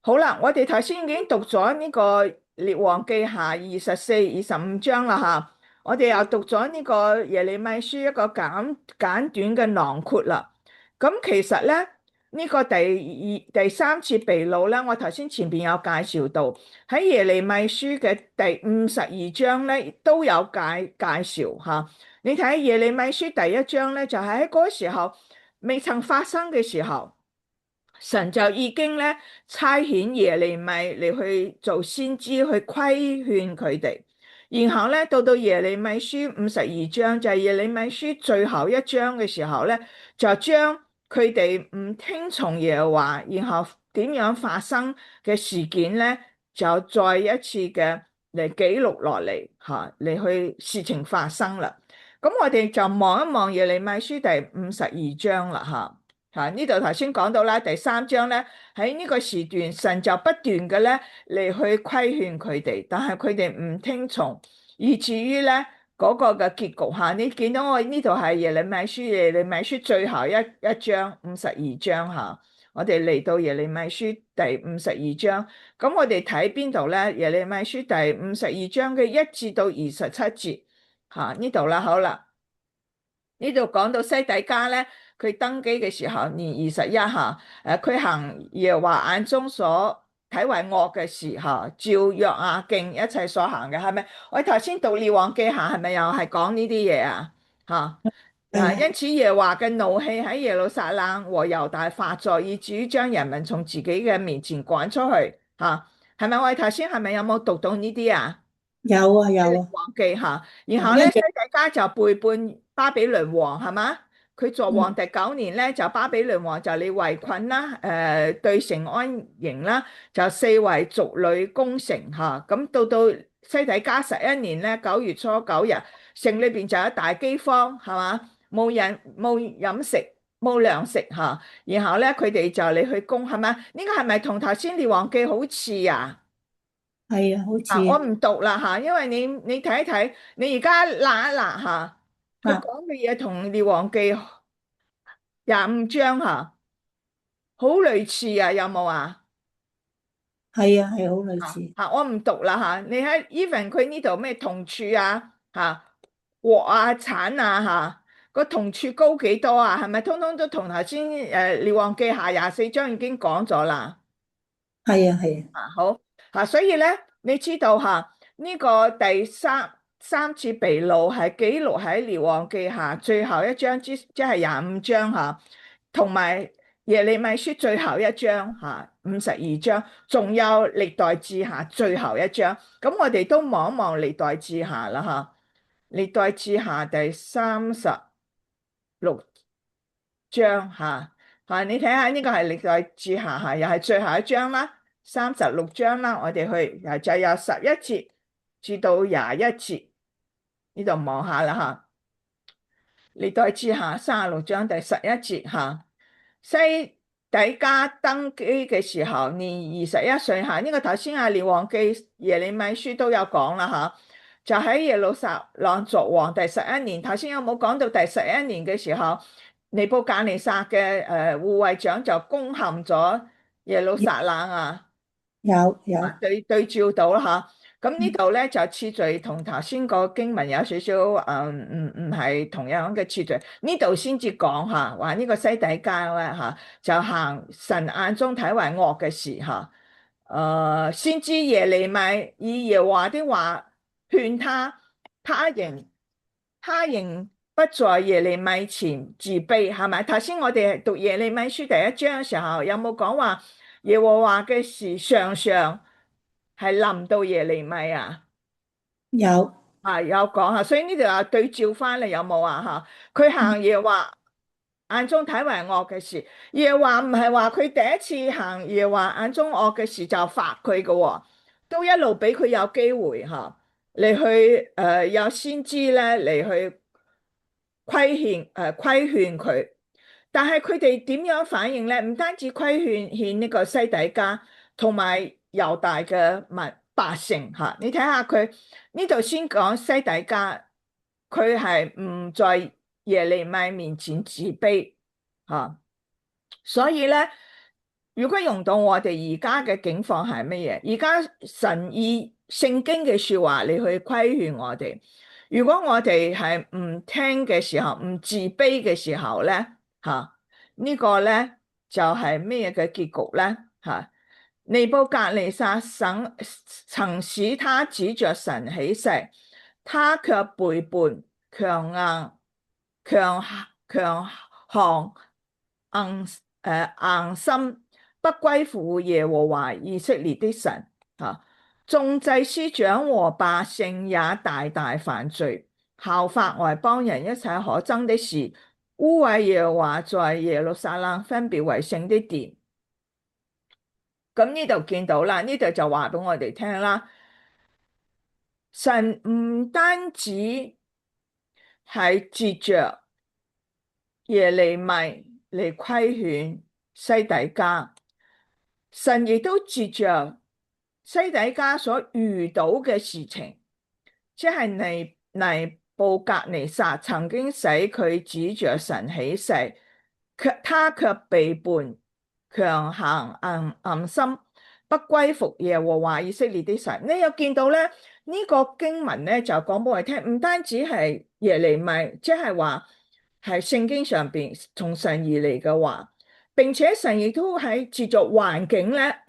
好啦，我哋頭先已經讀咗呢個列王記下24、25章啦吓，我哋又讀咗呢個耶利米書一個簡短嘅囊括啦。咁其實咧呢個第三次被擄咧，我頭先前邊有介紹到喺耶利米書嘅第52章咧都有介紹吓。你睇耶利米書第一章咧，就係喺嗰個時候未曾發生嘅時候。神就已經咧差遣耶利米嚟去做先知去規勸佢哋，然後咧到耶利米書52章就係耶利米書最後一章嘅時候咧，就將佢哋唔聽從耶和華，然後點樣發生嘅事件咧，就再一次嘅嚟記錄落嚟吓，嚟去事情發生啦。咁我哋就望一望耶利米書第52章啦吓。呢度頭先講到啦，第三章咧喺呢個時段，神就不斷嘅咧嚟去規勸佢哋，但係佢哋唔聽從，以至於咧嗰個嘅結局下，你見到我呢度係耶利米書最後一章52章吓，我哋嚟到耶利米書第52章，咁我哋睇邊度咧？耶利米書第52章嘅1至到27節吓，呢度啦，好啦。呢度講到西底家咧，佢登基嘅時候年21下，佢行耶和華眼中所睇為惡嘅事嚇，照約雅敬一切所行嘅，係咪？我頭先讀列王記下係咪又係講呢啲嘢啊？嚇！係啊。因此耶和華嘅怒氣喺耶路撒冷和猶大發作，以至於將人民從自己嘅面前趕出去嚇，係咪？我哋頭先係咪有冇讀到呢啲啊？有啊有啊。王記下，然後咧西一樣。底家就背叛巴比倫王，係嘛？佢做王嗯第9年咧，就巴比倫王就嚟圍困啦，對城安營啦，就四圍族旅攻城嚇。咁到西底家11年咧9月初9日，城裏邊就有大饑荒，係嘛？冇飲食冇糧食嚇。然後咧佢哋就嚟去攻，係嘛？呢個係咪同頭先列王記好似啊？係啊，好我似。唔讀啦吓，因為你睇一睇，你而家揦一揦吓，佢啊。講嘅嘢同《列王記》25章吓，好類似啊，有冇啊？係啊，係好類似。我唔讀啦吓，你喺 even 佢呢度咩同處啊吓，鑊啊鏟啊吓，個同處高幾多啊？係咪通通都同頭先《列王記下》24章已經講咗啦？係啊係啊。好所以咧，你知道呢個第三次被擄係記錄喺列王記下最後一章即係25章同埋耶利米書最後一章52章，仲有歷代志下最後一章。咁我哋都望一望歷代志下啦歷代志下第36章你睇下呢個係歷代志下又係最後一章啦。36章啦，我哋去就由11節至到21節呢度望下啦歷代志下36章第11節西底家登基嘅時候年21歲呢個頭先列王記耶利米書都有講啦就喺耶路撒冷作王第11年。頭先有冇講到第11年嘅時候，尼布甲尼撒嘅護衛長就攻陷咗耶路撒冷啊？有。對照到啦咁呢度咧就次序同頭先個經文有少少唔係同樣嘅次序。呢度先至講嚇，話呢個西底家咧嚇就行神眼中睇為惡嘅事嚇。先知耶利米以耶和華的話勸他，他仍不在耶利米前自卑，係咪？頭先我哋讀耶利米書第一章嘅時候，有冇講話耶和華嘅事常常係臨到耶利米啊？有。有講下，所以呢度又對照翻嚟有冇啊？吓，佢行耶和華眼中睇為惡嘅事，耶和華唔係話佢第一次行耶和華眼中惡嘅事就罰佢嘅，都一路俾佢有機會吓嚟去有先知咧嚟去規勸佢。但係佢哋點樣反應咧？唔單止規勸呢個西底家，同埋猶大嘅百姓吓，你睇下佢呢度先講西底家，佢係唔在耶利米面前自卑吓，所以咧，如果用到我哋而家嘅境況係乜嘢？而家神以聖經嘅說話嚟去規勸我哋，如果我哋係唔聽嘅時候，唔自卑嘅時候咧。呢個咧就係咩嘅結局咧？尼布甲尼撒曾使他指着神起誓，他卻背叛，強項硬心，不歸附耶和華以色列的神。眾祭司長和百姓也大大犯罪，效法外邦人一切可憎的事。污穢耶和華在耶路撒冷分別為聖的殿。咁呢度見到啦，呢度就話俾我哋聽啦，神唔單止係藉着耶利米嚟規勸西底家，神亦都藉着西底家所遇到嘅事情，即係尼布甲尼撒曾經使佢指着神起誓，他卻背叛，強行硬心，不歸服耶和華以色列的神。你又見到咧，呢個經文咧就講俾我哋聽，唔單止係耶利米，即係話係聖經上邊從神而嚟嘅話，並且神亦都喺接續環境咧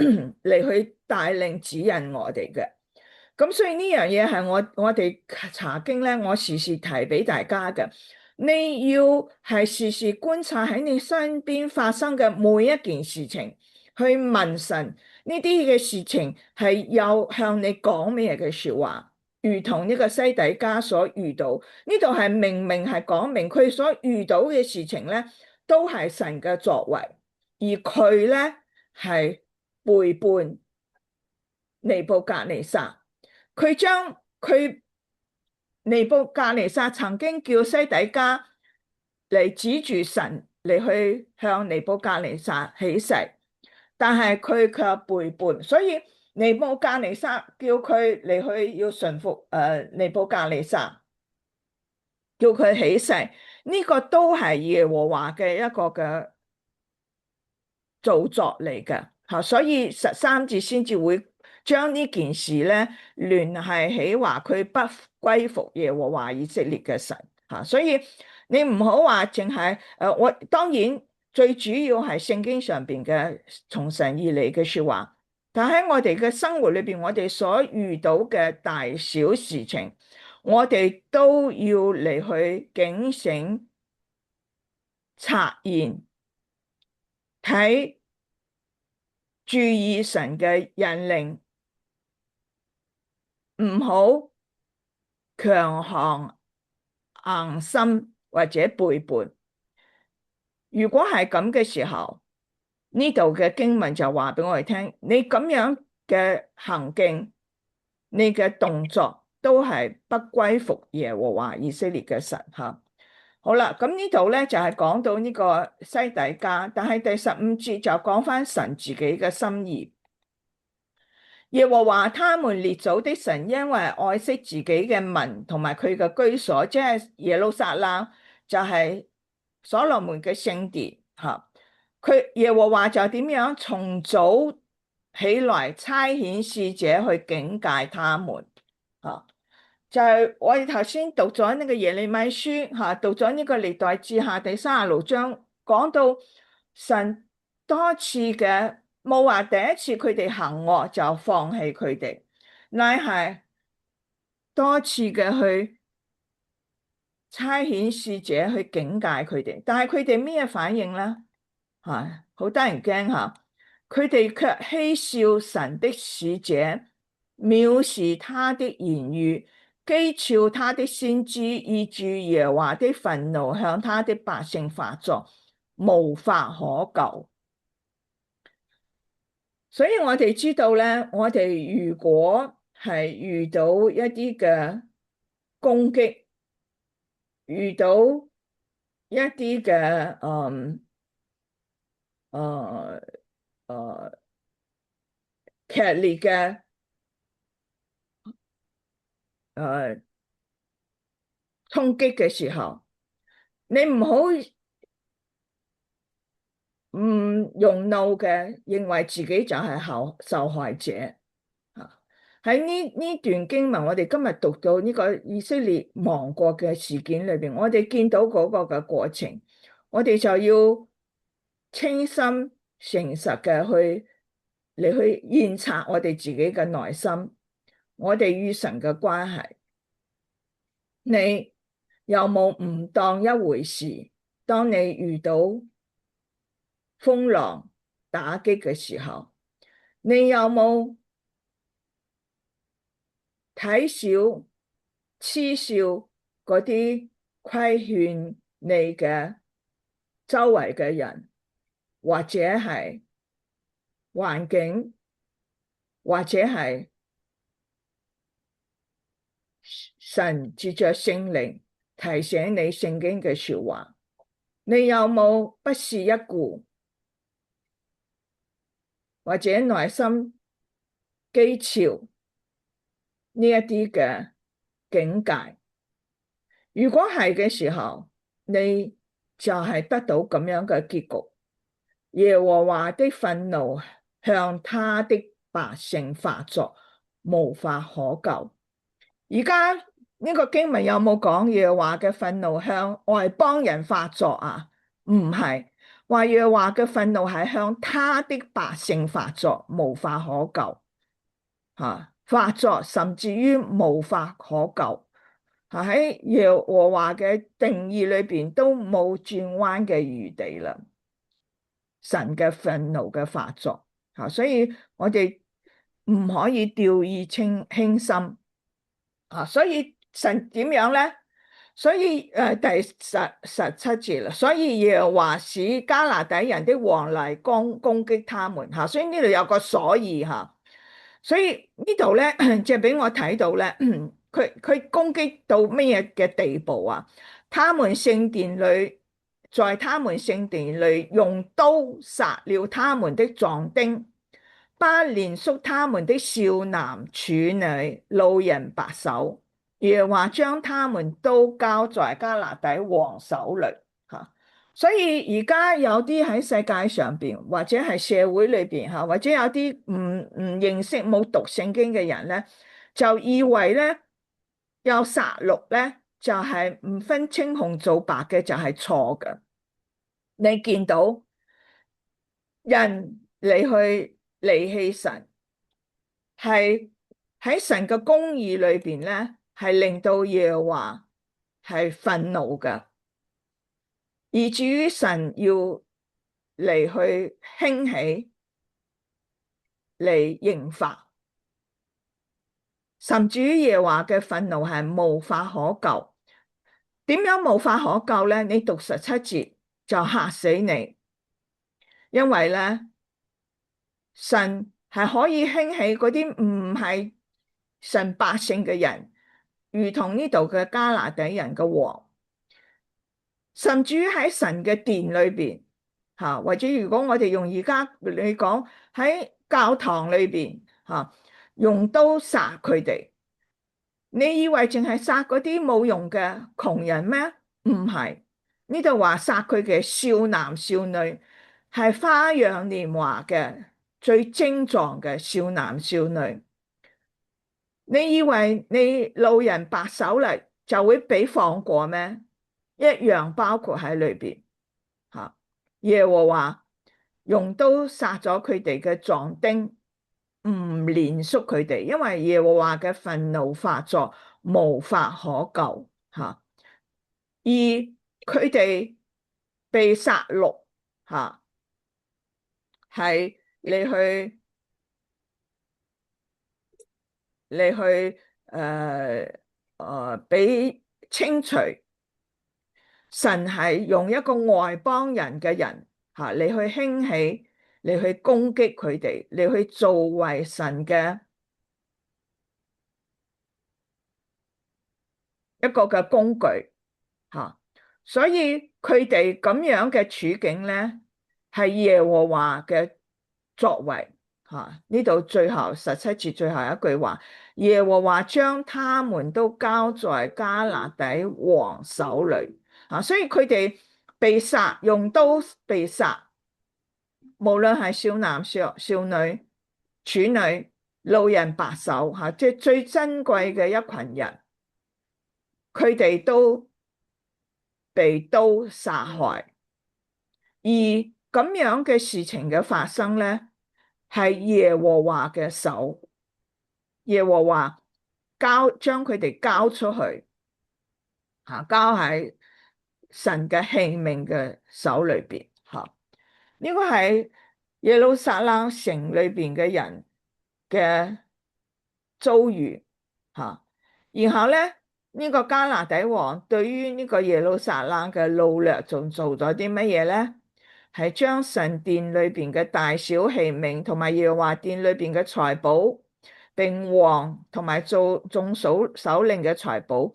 嚟去帶領指引我哋嘅。咁所以呢樣嘢係我哋查經咧，我時時提俾大家嘅。你要係時時觀察喺你身邊發生嘅每一件事情，去問神呢啲嘅事情係有向你講咩嘅說話，如同呢個西底家所遇到，呢度係明明係講明佢所遇到嘅事情咧，都係神嘅作為，而佢咧係背叛尼布甲尼撒。佢將尼布甲尼撒曾經叫西底家嚟指住神嚟去向尼布甲尼撒起誓，但係佢卻背叛，所以尼布甲尼撒叫佢嚟去要順服尼布甲尼撒，叫佢起誓，呢個都係耶和華嘅一個嘅造作嚟嘅吓，所以13節先至會將呢件事咧聯繫起話佢不歸服耶和華以色列嘅神吓，所以你唔好話淨係我當然最主要係聖經上邊嘅從神而嚟嘅說話，但喺我哋嘅生活裏邊，我哋所遇到嘅大小事情，我哋都要嚟去警醒、察言、睇、注意神嘅引領。唔好強項硬心或者背叛。如果係咁嘅時候，呢度嘅經文就話俾我哋聽，你咁樣嘅行徑，你嘅動作都係不歸服耶和華以色列嘅神吓。好啦，咁呢度咧就係講到呢個西底家，但係第15節就講翻神自己嘅心意。耶和華他們列祖的神，因為愛惜自己嘅民同埋佢嘅居所，即係耶路撒冷，就係所羅門嘅聖殿吓。佢耶和華就點樣重組起來差遣使者去警戒他們。就係我哋頭先讀咗呢個耶利米書，讀咗呢個歷代志下第36章，講到神多次嘅，冇話第一次佢哋行惡就放棄佢哋，乃係多次嘅去差遣使者去警戒佢哋。但係佢哋咩反應咧？好得人驚吓，佢哋卻嬉笑神的使者，藐視他的言語，譏誚他的先知，以致耶和華的憤怒向他的百姓發作，無法可救。所以我哋知道咧，我哋如果係遇到一啲嘅攻擊，遇到一啲嘅劇烈嘅衝擊嘅時候，你唔好唔用怒嘅，認為自己就係受害者。喺呢段經文，我哋今日讀到呢個以色列亡國嘅事件裏邊，我哋見到嗰個嘅過程，我哋就要清心誠實嘅去驗察我哋自己嘅內心，我哋與神嘅關係，你有冇唔當一回事？當你遇到風浪打擊嘅時候，你有冇睇小、嗤笑嗰啲規勸你嘅周圍嘅人，或者係環境，或者係神藉着聖靈提醒你聖經嘅說話？你有冇不屑一顧，或者內心譏嘲呢一啲嘅境界？如果係嘅時候，你就係得到咁樣嘅結局。耶和華的憤怒向他的百姓發作，無法可救。而家呢個經文有冇講耶和華嘅憤怒向外邦人發作啊？唔係，話耶和華嘅憤怒係向他的百姓發作，無法可救。發作甚至於無法可救。喺耶和華嘅定義裏邊都冇轉彎嘅餘地啦。神嘅憤怒嘅發作，所以我哋唔可以掉以輕心。所以神點樣咧？所以第十七節啦，所以耶和華使迦拿底人的王嚟攻擊他們。所以呢度有個所以。所以呢度咧，即係俾我睇到咧，佢攻擊到咩嘅地步啊？他們聖殿裏，在他們聖殿裏用刀殺了他們的壯丁，不憐恤他們的少男處女、老人白首，耶和華將他們都交在迦拿底王手裏。所以而家有啲喺世界上邊，或者係社會裏邊，或者有啲唔認識冇讀聖經嘅人咧，就以為咧有殺戮咧就係唔分青紅皂白嘅，就係錯嘅。你見到人嚟去離棄神，係喺神嘅公義裏邊咧，係令到耶和華係憤怒嘅。以至於神要嚟去興起嚟刑罰，甚至於耶和華嘅憤怒係無法可救。點樣無法可救咧？你讀17節就嚇死你，因為咧神係可以興起嗰啲唔係神百姓嘅人，如同呢度嘅迦拿底人嘅王。甚至於喺神嘅殿裏邊，或者如果我哋用而家你講喺教堂裏邊，用刀殺佢哋，你以為淨係殺嗰啲冇用嘅窮人咩？唔係，呢度話殺佢嘅少男少女，係花樣年華嘅最精壯嘅少男少女。你以為你路人白手嚟就會俾放過咩？一樣包括喺裏邊吓。耶和華用刀殺咗佢哋嘅壯丁，唔憐恤佢哋，因為耶和華嘅憤怒發作，無法可救吓。而佢哋被殺戮吓，係你去俾清除。神係用一個外邦人嘅人吓，你去興起，你去攻擊佢哋，你去做為神嘅一個嘅工具吓，所以佢哋咁樣嘅處境咧，係耶和華嘅作為吓。呢度最後17節最後一句話，耶和華將他們都交在迦勒底王手裏啊，所以佢哋被殺，用刀被殺，無論係少男少女、處女、路人白手吓，即係最珍貴嘅一群人。佢哋都被刀殺害，而咁樣嘅事情嘅發生咧，係耶和華嘅手，耶和華將佢哋交出去，交喺神嘅器皿嘅手裏邊，呢個係耶路撒冷城裏邊嘅人嘅遭遇，然後咧。呢個迦勒底王對於呢個耶路撒冷嘅擄掠仲做咗啲乜嘢咧？係將神殿裏邊嘅大小器皿同埋耶和華殿裏邊嘅財寶，並王同埋眾首領嘅財寶，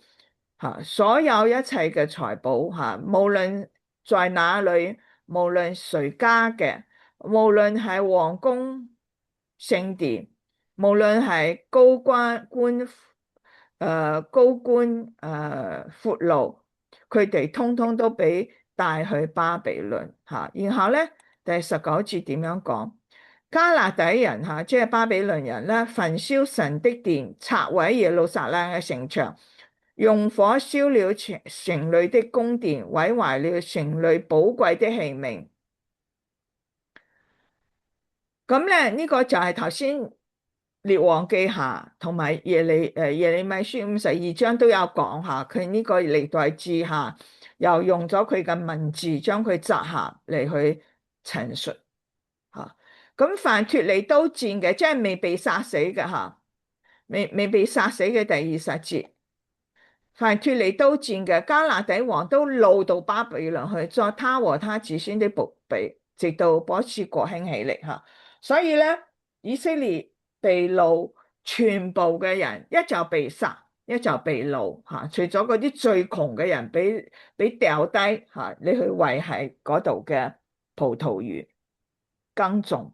所有一切嘅財寶，無論在哪裏，無論誰家嘅，無論係王宮聖殿，無論係高官闊路，佢哋通通都俾帶去巴比倫吓。然後咧，第19節點樣講？迦勒底人吓，即係巴比倫人咧，焚燒神的殿，拆毀耶路撒冷嘅城牆，用火燒了城裏的宮殿，毀壞了城裏寶貴的器皿。咁咧，呢個就係頭先列王記下同埋耶利米書52章都有講下，佢呢個歷代志下又用咗佢嘅文字將佢摘下嚟去陳述吓。咁凡脫離刀劍嘅，即係未被殺死嘅吓，未被殺死嘅第20節，凡脫離刀劍嘅，迦勒底王都擄到巴比倫去，作他和他子孫的僕婢，直到波斯國興起嚟吓。所以咧，以色列被擄，全部嘅人一就被殺，一就被擄吓。除咗嗰啲最窮嘅人俾掉低吓，你去維繫嗰度嘅葡萄園耕種。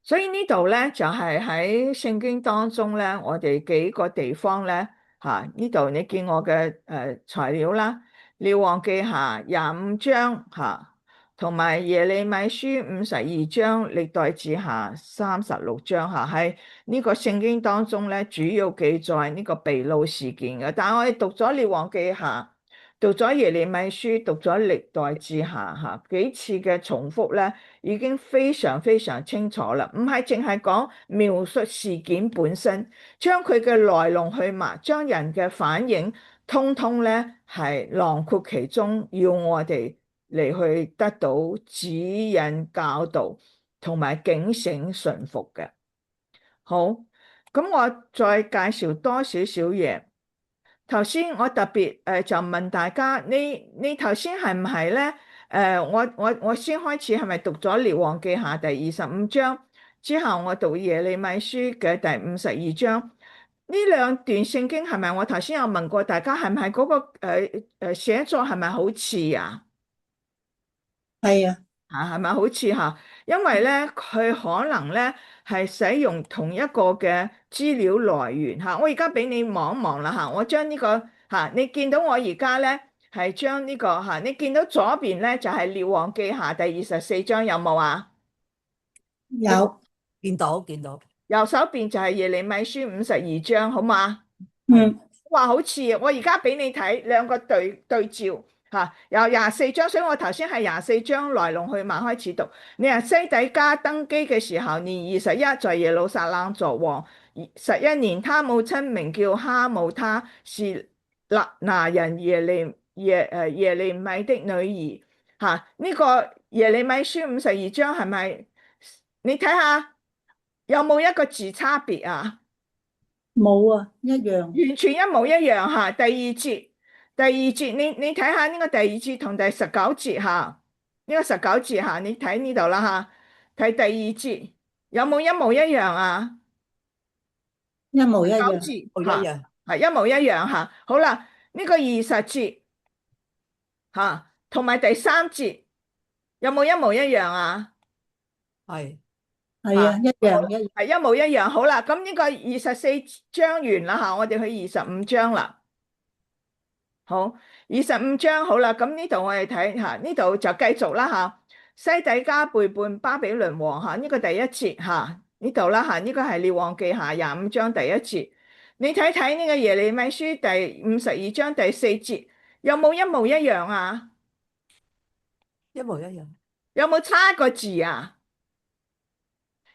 所以呢度咧就係喺聖經當中咧，我哋幾個地方咧呢度你見我嘅材料啦，列王記下25章同埋耶利米書52章，歷代志下36章係呢個聖經當中咧主要記載呢個被擄事件嘅。但係我哋讀咗列王記下，讀咗耶利米書，讀咗歷代志下幾次嘅重複咧，已經非常非常清楚啦。唔係淨係講描述事件本身，將佢嘅來龍去脈，將人嘅反應，通通咧係囊括其中，要我哋嚟去得到指引教導同埋警醒順服嘅。好，咁我再介紹多少少嘢。頭先我特別就問大家，你頭先係唔係咧？我先開始係咪讀咗列王記下第25章之後，我讀耶利米書嘅第52章？呢兩段聖經係咪我頭先有問過大家係唔係嗰個寫作係咪好似啊？係啊，係咪好似吓？因為咧，佢可能咧係使用同一個嘅資料來源吓。我而家俾你望一望啦吓，我將呢個吓，你見到我而家咧係將呢個吓，你見到左邊咧就係列王記下第24章有冇啊？有，見到，右手邊就係耶利米書52章，好嘛？嗯，哇，好似我而家俾你睇兩個對照嚇，有24章，所以我頭先係24章來龍去脈開始讀。你話西底家登基嘅時候，年21，在耶路撒冷作王11年，他母親名叫哈姆他，是勒拿人耶利米的女兒。嚇，呢個耶利米書52章係咪？你睇下有冇一個字差別啊？冇啊，一樣。完全一模一樣嚇。第二節，你睇下呢個第二節同第19節嚇，呢個19節嚇，你睇呢度啦嚇，睇第二節有冇一模一樣啊？一模一九樣。節一嚇，樣，係一模一樣嚇。好啦，呢個20節嚇，同埋第3節有冇一模一樣啊？係係啊，一樣一樣。係一模一樣。好啦，咁呢個24章完啦嚇，我哋去25章啦。好，25章好啦，咁呢度我哋睇下，呢度就繼續啦吓。西底家背叛巴比倫王吓，呢個第一節吓，呢度啦吓，呢個係列王記下25章第一節。你睇睇呢個耶利米書第52章第4節，有冇一模一樣啊？一模一樣，有冇差一個字啊？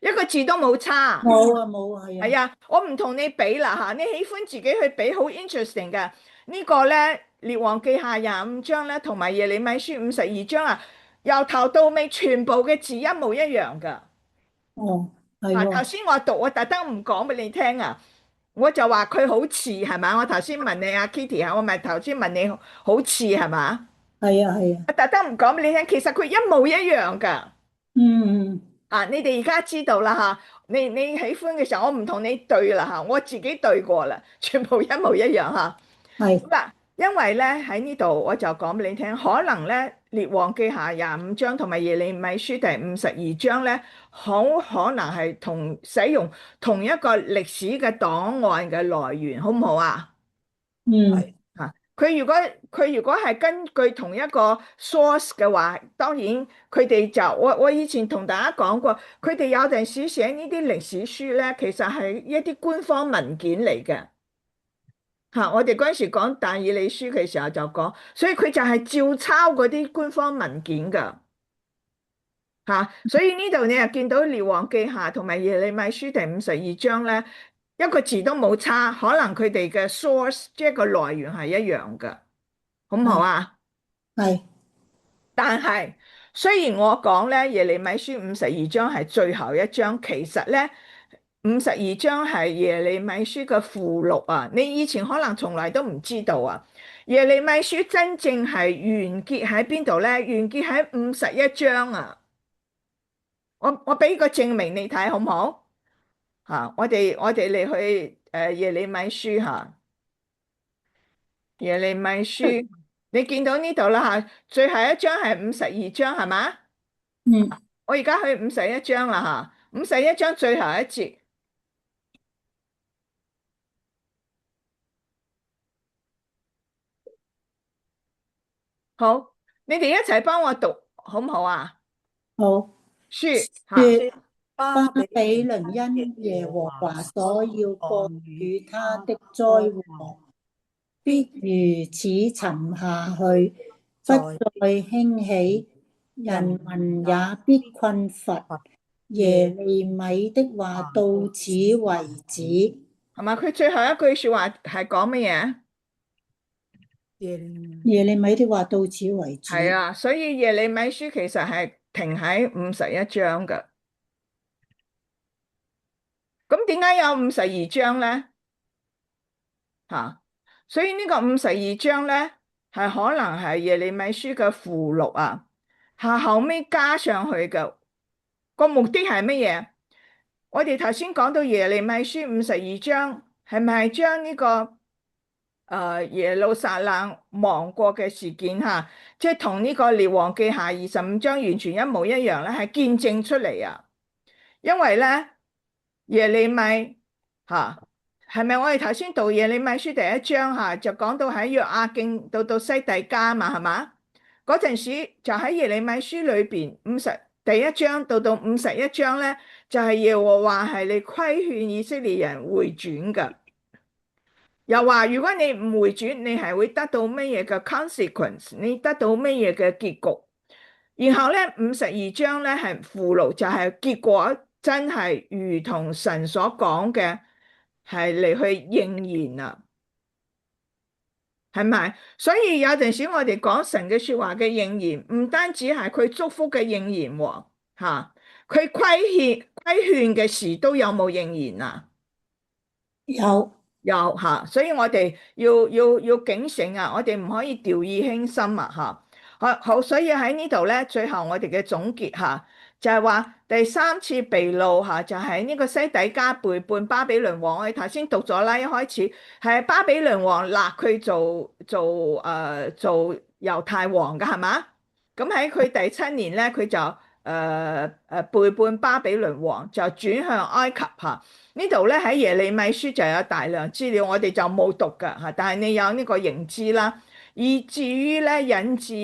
一個字都冇差。冇啊，冇啊，係啊。係啊，我唔同你比啦吓，你喜歡自己去比，好 interesting 嘅。呢個咧列王記下25章咧，同埋耶利米書52章啊，由頭到尾全部嘅字一模一樣噶。哦，係啊，頭喎。先我讀，我特登唔講俾你聽啊，我就話佢好似係嘛，我頭先問你阿 Kitty 啊，我咪頭先問你好似係嘛，係啊，係啊。我特登唔講俾你聽，其實佢一模一樣噶。嗯嗯。啊！你哋而家知道啦嚇，你喜歡嘅時候，我唔同你對啦嚇，我自己對過啦，全部一模一樣嚇。係。好啦，因為咧喺呢度我就講俾你聽，可能咧列王記下25章同埋耶利米書第52章咧，好可能係使用同一個歷史嘅檔案嘅來源，好唔好啊？嗯。係嚇，佢如果係根據同一個 source 嘅話，當然佢哋就我以前同大家講過，佢哋有陣時寫呢啲歷史書咧，其實係一啲官方文件嚟嘅嚇。我哋嗰陣時講但以理書嘅時候就講，所以佢就係照抄嗰啲官方文件噶嚇。所以呢度你又見到列王記下同埋耶利米書第52章咧，一個字都冇差，可能佢哋嘅 source 即係個來源係一樣嘅。好唔好啊？係。但係雖然我講咧耶利米書52章係最後一章，其實咧52章係耶利米書嘅附錄啊。你以前可能從來都唔知道啊。耶利米書真正係完結喺邊度咧？完結喺51章啊。我俾個證明你睇好唔好？吓，我哋嚟去耶利米書吓。耶利米書，你見到呢度啦吓，最後一章係52章係嘛？嗯。我而家去51章啦吓，51章最後一節，好，你哋一齊幫我讀好唔好啊？好。書吓，說巴巴比倫因耶和華所要降與他的災禍，必如此沉下去，不再興起，人民也必困乏。耶利米的話到此為止。係嘛？佢最後一句說話係講乜嘢？耶利米的話到此為止。係啊，所以耶利米書其實係停喺51章噶。咁點解有52章咧？吓，所以呢個52章咧係可能係耶利米書嘅附錄啊，後尾加上去嘅個目的係乜嘢？我哋頭先講到耶利米書52章係咪將呢個耶路撒冷亡國嘅事件吓，即係同呢個列王記下25章完全一模一樣咧，係見證出嚟啊？因為咧耶利米吓。係咪我哋頭先讀耶利米書第一章吓，就講到喺約雅敬到西底家嘛，係嘛？嗰陣時就喺耶利米書裏邊第一章到51章咧，就係耶和華係你規勸以色列人回轉嘅，又話如果你唔回轉，你係會得到乜嘢嘅 consequence，你得到乜嘢嘅結局。然後咧52章咧係附錄，就係結果真係如同神所講嘅，係嚟去應驗啦。係咪？所以有陣時我哋講神嘅說話嘅應驗，唔單止係佢祝福嘅應驗喎，吓，佢規勸嘅事都有冇應驗啊？有有吓，所以我哋要警醒啊！我哋唔可以掉以輕心啊！吓，好，所以喺呢度咧，最後我哋嘅總結吓，就係話第三次被擄吓，就係呢個西底家背叛巴比倫王。我哋頭先讀咗啦，一開始係巴比倫王立佢做猶太王噶，係嘛？咁喺佢第7年咧，佢就背叛巴比倫王，就轉向埃及吓。呢度咧喺耶利米書就有大量資料，我哋就冇讀噶嚇，但係你有呢個認知啦。以至於咧引致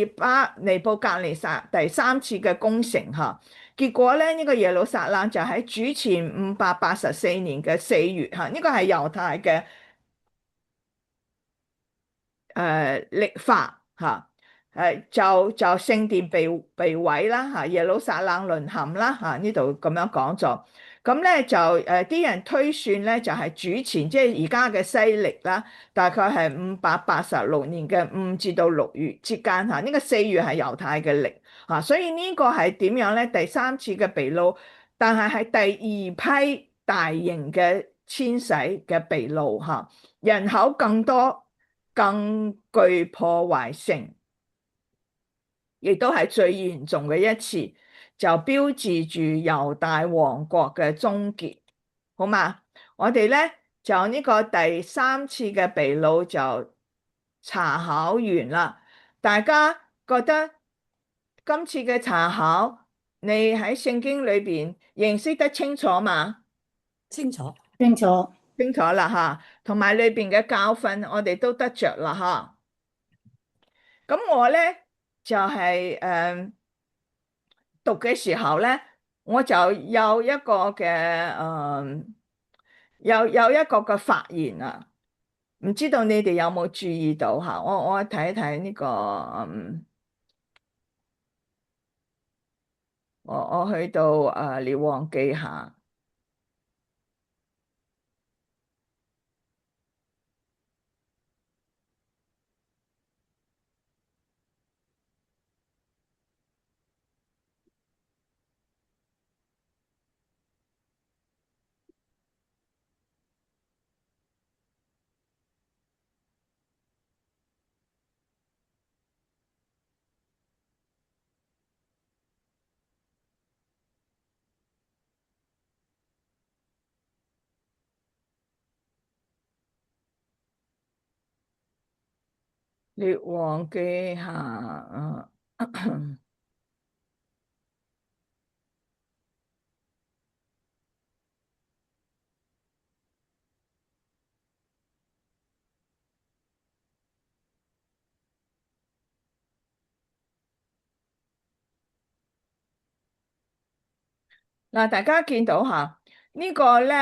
尼布甲尼撒第3次嘅攻城嚇，結果咧呢個耶路撒冷就喺主前584年嘅4月嚇，呢個係猶太嘅曆法嚇。就聖殿被毀啦嚇，耶路撒冷淪陷啦嚇，呢度咁樣講咗。咁咧就啲人推算咧就係主前，即係而家嘅西曆啦，大概係586年嘅5至到6月之間嚇。呢個4月係猶太嘅曆嚇，所以呢個係點樣咧？第三次嘅被擄，但係係第二批大型嘅遷徙嘅被擄嚇，人口更多，更具破壞性。亦都係最嚴重嘅一次，就標誌住猶大王國嘅終結，好嘛？我哋咧就呢個第三次嘅被擄就查考完啦。大家覺得今次嘅查考，你喺聖經裏邊認識得清楚嘛？清楚。清楚。清楚啦吓，同埋裏邊嘅教訓，我哋都得着啦吓。咁我咧就係讀嘅時候咧，我就有一個嘅有一個嘅發言啊，唔知道你哋有冇注意到吓？我睇一睇呢個我去到列王記下。列王記下嗱，大家見到吓呢個咧，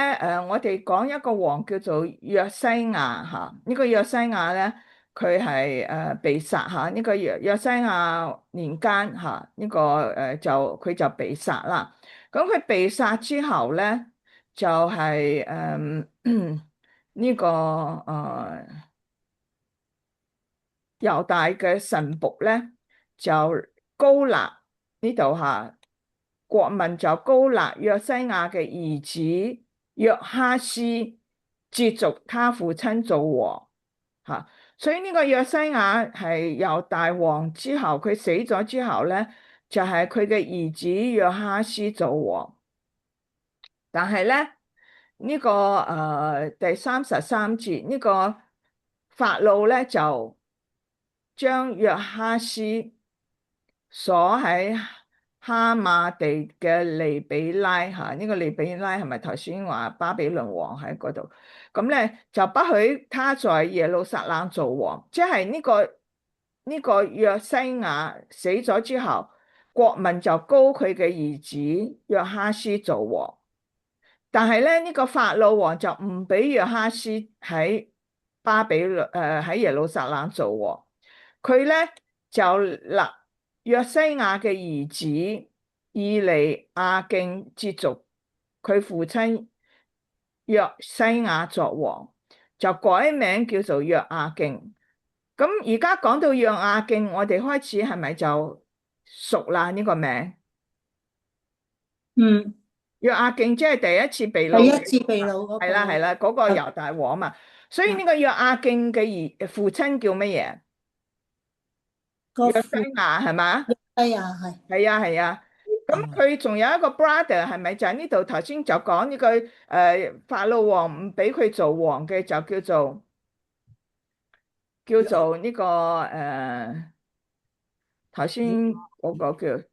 我哋講一個王叫做約西亞吓，呢個約西亞咧，佢係被殺吓，呢個約西亞年間吓，呢個就佢就被殺啦。咁佢被殺之後咧，就係呢個猶大嘅臣僕咧，就膏立呢度吓。國民就膏立約西亞嘅兒子約哈斯接續他父親做王吓，所以呢個約西亞係猶大王之後，佢死咗之後咧，就係佢嘅兒子約哈斯做王。但係咧呢個第33節呢個法老咧就將約哈斯鎖喺哈馬地嘅利比拉吓，呢個利比拉係咪頭先話巴比倫王喺嗰度？咁咧就不許他在耶路撒冷做王，即係呢個約西亞死咗之後，國民就膏佢嘅兒子約哈斯做王，但係咧呢個法老王就唔俾約哈斯喺喺耶路撒冷做王，佢咧就立約西亞嘅兒子以利亞敬接續佢父親約西亞作王，就改名叫做約亞敬。咁而家講到約亞敬，我哋開始係咪就熟啦呢個名？嗯，約亞敬即係第一次被第一擄，次被擄嗰個係啦係啦，嗰個猶大王嘛。所以呢個約亞敬嘅父親叫乜嘢？約西個父亞係嘛？西亞係係啊係啊。咁佢仲有一個 brother 係咪就係呢度頭先就講呢個法老王唔俾佢做王嘅就叫做呢個頭先嗰個叫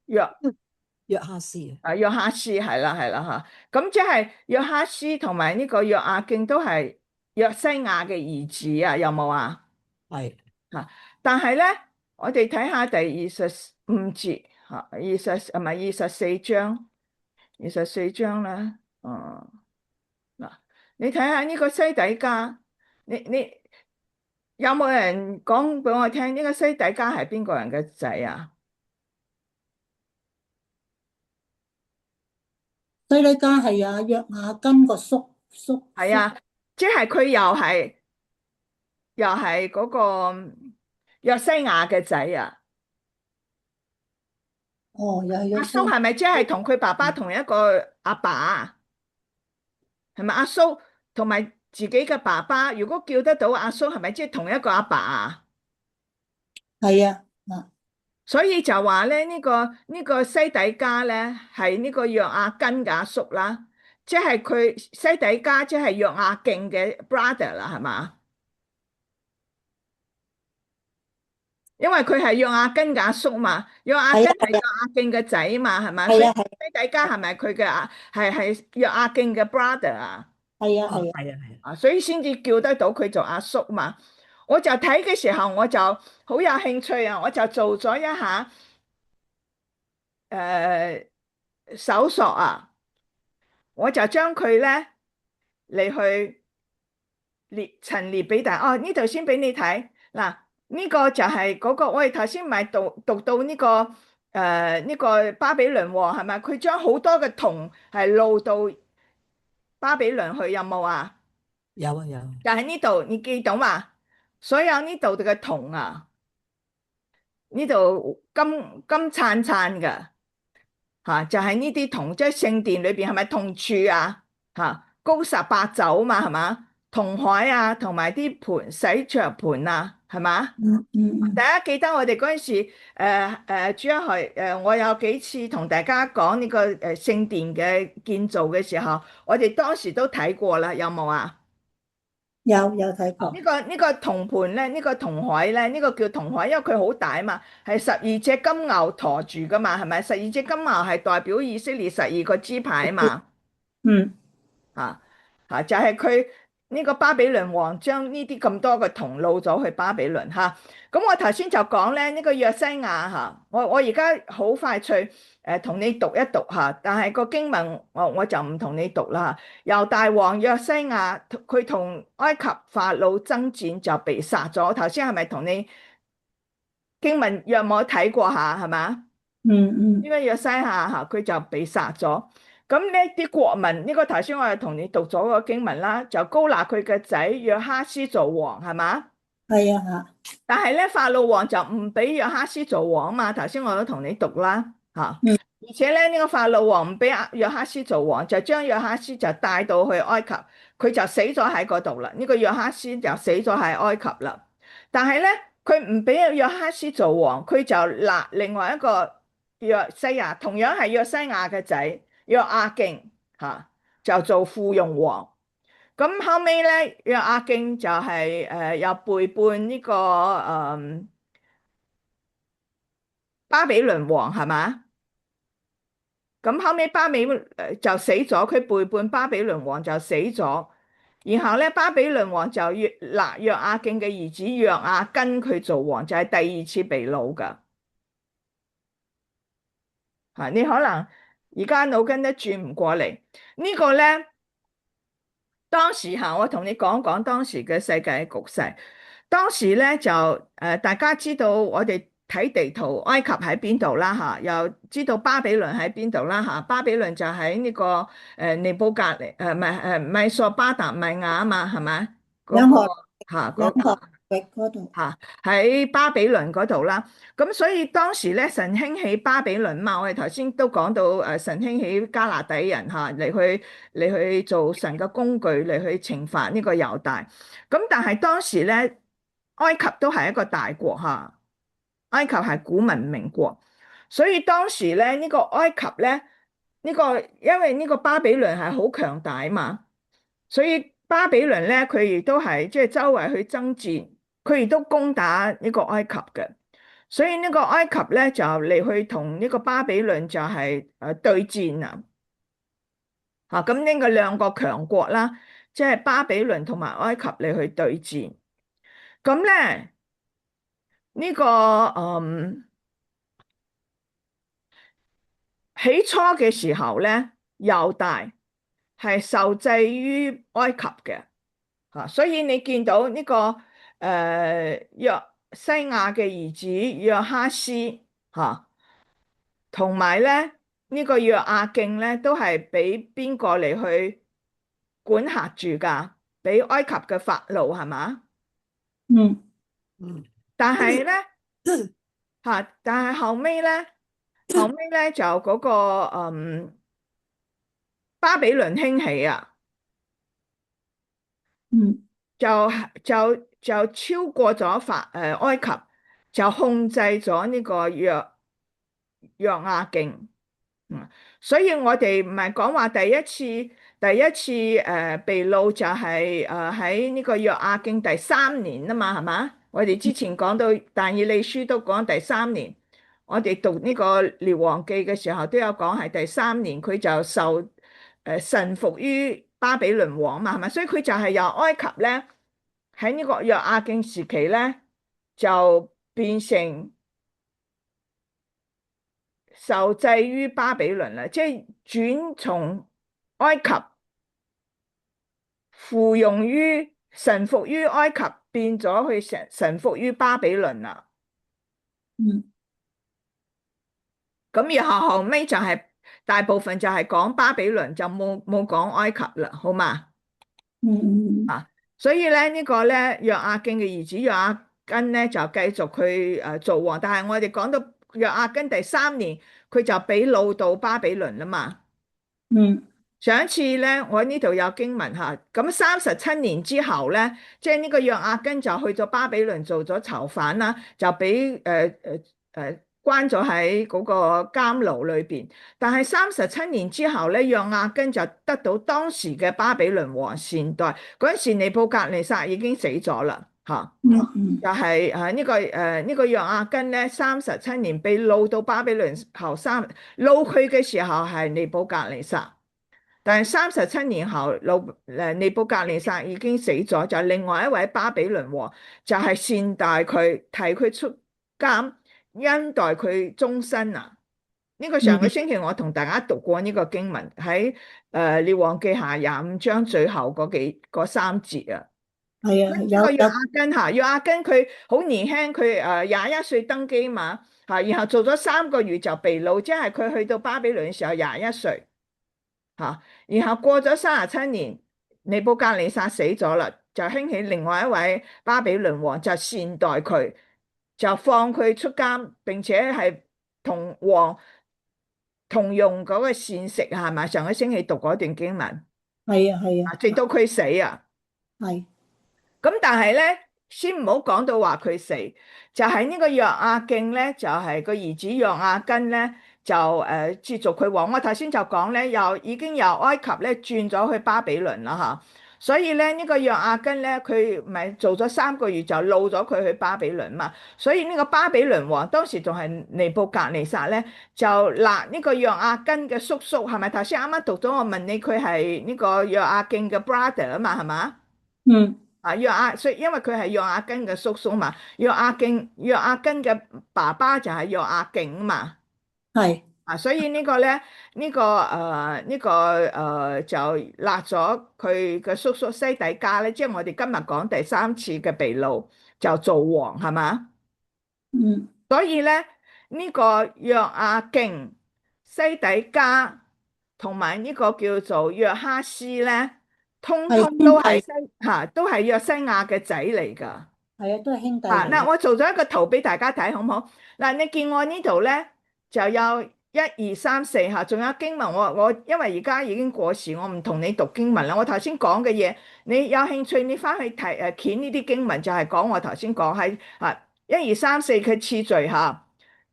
約哈斯約哈斯係啦係啦嚇。咁即係約哈斯同埋呢個約亞敬都係約西亞嘅兒子啊，有冇啊？係嚇！但係咧，我哋睇下第25節嚇，唔係24章，24章咧，嗱，你睇下呢個西底家，你有冇人講俾我聽呢個西底家係邊個人嘅仔啊？西底家係啊約雅金個叔係啊，即係佢又係嗰個約西亞嘅仔啊！哦，又係約西阿蘇係咪即係同佢爸爸同一個阿爸啊？係咪阿蘇同埋自己嘅爸爸？如果叫得到阿蘇，係咪即係同一個阿爸啊？係啊嗱，所以就話咧，呢個西底家咧係呢個約阿根嘅阿叔啦，即係佢西底家即係約阿敬嘅 brother 啦，係嘛？因為佢係約阿根嘅阿叔嘛，約阿根係約阿敬嘅仔嘛，係嘛？所以係啊西底家係咪佢嘅係約阿敬嘅 brother 啊？哦係啊係啊係啊係啊所以先至叫得到佢做阿叔嘛。我就睇嘅時候，我就好有興趣啊，我就做咗一下誒搜索啊，我就將佢咧嚟去陳列俾大家。哦，呢度先俾你睇嗱，呢個就係嗰個我哋頭先咪讀到呢個呢個巴比倫王係咪？佢將好多嘅銅係路到巴比倫去，有冇啊？有啊有就喺呢度，你記到嘛？所有呢度嘅銅啊，呢度金金燦燦嘅吓，就係呢啲銅，即係聖殿裏邊係咪銅柱啊？吓，高18肘嘛，係嘛？銅海啊，同埋啲盤洗桌盤啊，係嘛？大家記得我哋嗰陣時，主要係我有幾次同大家講呢個聖殿嘅建造嘅時候，我哋當時都睇過啦，有冇啊？有睇過呢個銅盤咧，呢個銅海咧，呢個叫銅海，因為佢好大嘛，係12隻金牛馱住噶嘛，係咪？12隻金牛係代表以色列12個支派嘛。嗯就係佢呢個巴比倫王將呢啲咁多嘅銅擄咗去巴比倫嚇。咁我頭先就講咧，呢個約西亞嚇，我而家好快脆同你讀一讀嚇，但係個經文我就唔同你讀啦。猶大王約西亞佢同埃及法老爭戰就被殺咗。頭先係咪同你經文約莫睇過下係嘛？呢個約西亞嚇佢就被殺咗。咁呢啲國民呢個頭先我又同你讀咗個經文啦，就膏立佢嘅仔約哈斯做王係嘛？係啊吓，但係咧法老王就唔俾約哈斯做王嘛。頭先我都同你讀啦吓，而且咧呢個法老王唔俾約哈斯做王，就將約哈斯就帶到去埃及，佢就死咗喺嗰度啦。呢個約哈斯就死咗喺埃及啦。但係咧佢唔俾約哈斯做王，佢就立另外一個約西亞，同樣係約西亞嘅仔。約亞敬就做附庸王，咁後尾咧約亞敬就係又背叛呢個巴比倫王係嘛？咁後尾巴比就死咗，佢背叛巴比倫王就死咗，然後咧巴比倫王就立約亞敬嘅兒子約亞根佢做王，就係第2次被擄噶。你可能而家腦筋都轉唔過嚟。呢個咧，當時我同你講講當時嘅世界局勢。當時咧就大家知道我哋睇地圖，埃及喺邊度啦嚇，又知道巴比倫喺邊度啦嚇。巴比倫就喺呢個尼布甲尼唔係米索巴達米亞啊嘛，係咪？嗰個兩河嚇嗰兩河域嗰度。嚇喺巴比倫嗰度啦。咁所以當時咧，神興起巴比倫嘛，我哋頭先都講到神興起加勒底人嚇嚟去做神嘅工具嚟去懲罰呢個猶大。咁但係當時咧，埃及都係一個大國嚇，埃及係古文明國，所以當時咧呢個埃及咧因為呢個巴比倫係好強大啊嘛，所以巴比倫咧佢亦都係即係周圍去爭戰，佢亦都攻打呢個埃及嘅，所以呢個埃及咧就嚟去同呢個巴比倫就係對戰啊。咁呢個兩個強國啦，即係巴比倫同埋埃及嚟去對戰。咁咧呢個起初嘅時候咧，猶大係受制於埃及嘅所以你見到呢個約西亞嘅兒子約哈斯同埋咧呢個約亞敬咧都係俾邊個嚟去管轄住噶？俾埃及嘅法老係嘛？嗯嗯但係咧但係後尾咧就嗰個巴比倫興起啊，嗯就就超過咗埃及，就控制咗呢個約亞敬。所以我哋唔係講話第一次被擄就係喺呢個約亞敬第三年啊嘛，係嘛？我哋之前講到但以理書都講第三年，我哋讀呢個列王記嘅時候都有講係第三年，佢就臣服於巴比倫王嘛，係咪？所以佢就係由埃及咧喺呢個約亞敬時期咧就變成受制於巴比倫啦，即係轉從埃及附庸於臣服於埃及，變咗去臣服於巴比倫啦。嗯咁然後後尾就係大部分就係講巴比倫，就冇講埃及啦，好嘛？嗯所以咧呢個咧約亞敬嘅兒子約亞根咧就繼續去做王，但係我哋講到約亞根第三年，佢就俾擄到巴比倫啦嘛。嗯上一次咧，我呢度有經文吓，咁37年之後咧，即係呢個約亞根就去咗巴比倫做咗囚犯啦，就俾關咗喺嗰個監牢裏邊。但係37年之後咧，約亞根就得到當時嘅巴比倫王善待，嗰陣時尼布甲尼撒已經死咗啦吓。嗯就係呢個約亞根咧37年被擄到巴比倫後擄佢嘅時候係尼布甲尼撒。但係37年後，尼布甲尼撒已經死咗，就另外一位巴比倫王就係善待佢，提佢出監，恩待佢終身啊！呢個上個星期我同大家讀過呢個經文喺列王記下25章最後嗰3節啊。係啊，呢個約亞根佢好年輕，佢21歲登基嘛然後做咗3個月就被擄，即係佢去到巴比倫嘅時候21歲。然後過咗37年，尼布甲尼撒死咗啦，就興起另外一位巴比倫王，就善待佢，就放佢出監，並且係同王同用嗰個膳食，係咪？上個星期讀嗰段經文，係啊，直到佢死啊。係咁但係咧，先唔好講到話佢死，就係呢個約亞敬咧，就係個兒子約亞根咧。就接續佢王，我頭先就講咧，已經由埃及咧轉咗去巴比倫啦嚇，所以咧呢個約亞根咧，佢咪做咗3個月就擄咗佢去巴比倫嘛，所以呢個巴比倫王當時仲係尼布甲尼撒咧，就立呢個約亞根嘅叔叔係咪？頭先啱啱讀咗，我問你佢係呢個約亞敬嘅 brother 啊嘛，係嘛？嗯所以因為佢係約亞根嘅叔叔嘛，約亞根嘅爸爸就係約亞敬啊嘛。係所以呢個咧，就立咗佢嘅叔叔西底家咧，即係我哋今日講第三次嘅被擄就做王係嘛？嗯，所以咧呢個約雅敬、西底家同埋呢個叫做約哈斯咧，通係通都係兄弟，都係約西亞嘅仔嚟㗎。係啊，都係兄弟嚟嗱，嘅。我做咗一個圖俾大家睇，好唔好？嗱，你見我呢度咧就有一二三四嚇，仲有經文。我因為而家已經過時，我唔同你讀經文啦。我頭先講嘅嘢，你有興趣你翻去睇撿呢啲經文，就係講我頭先講喺一二三四嘅次序嚇，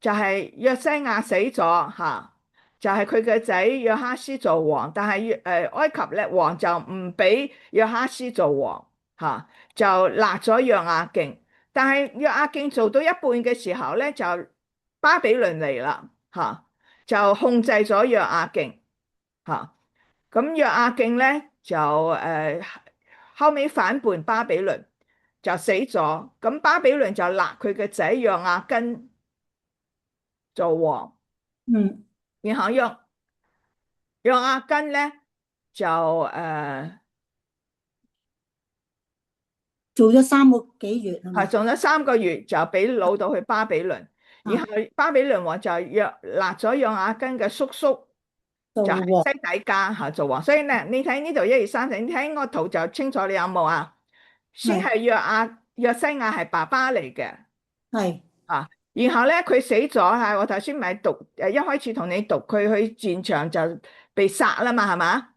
就係約西亞死咗嚇，就係佢嘅仔約哈斯做王，但係埃及咧王就唔俾約哈斯做王嚇，就立咗約雅敬。但係約雅敬做到一半嘅時候咧，就巴比倫嚟啦，就控制咗約雅敬，咁約雅敬咧就後尾反叛巴比倫，就死咗。咁巴比倫就立佢嘅仔約雅斤做王，嗯，然後約雅斤咧就做咗3個幾月係嘛？做咗3個月就俾擄到去巴比倫，然後巴比倫王就立咗約雅斤嘅叔叔。就係做王西底家做王，所以咧你睇呢度一二三四，你睇個圖就清楚，你有冇啊？先係約西亞係爸爸嚟嘅係，然後咧佢死咗我頭先咪讀一開始同你讀佢去戰場就被殺啦嘛，係嘛？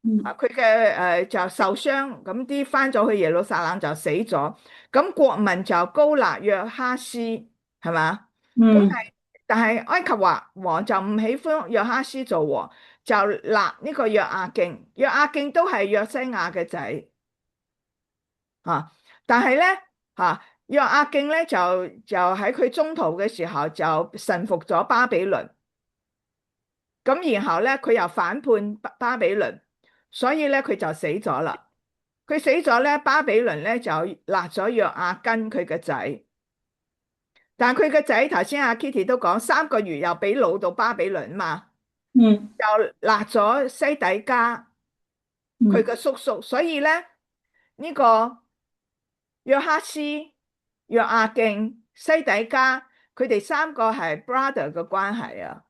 嗯佢嘅就受傷，咁啲翻咗去耶路撒冷就死咗，咁國民就膏立約哈斯，係嘛？咁嗯但係埃及王就唔喜歡約哈斯做王，就立呢個約雅敬。約雅敬都係約西亞嘅仔但係咧約雅敬咧就喺佢中途嘅時候就臣服咗巴比倫，咁然後咧佢又反叛巴比倫，所以咧佢就死咗啦。佢死咗咧，巴比倫咧就立咗約雅斤佢嘅仔。但係佢個仔頭先阿 Kitty 都講3個月又俾擄到巴比倫嘛，嗯又立咗西底家佢嗯，個叔叔，所以咧呢個約哈斯、約雅敬、西底家佢哋3個係 brother 嘅關係啊。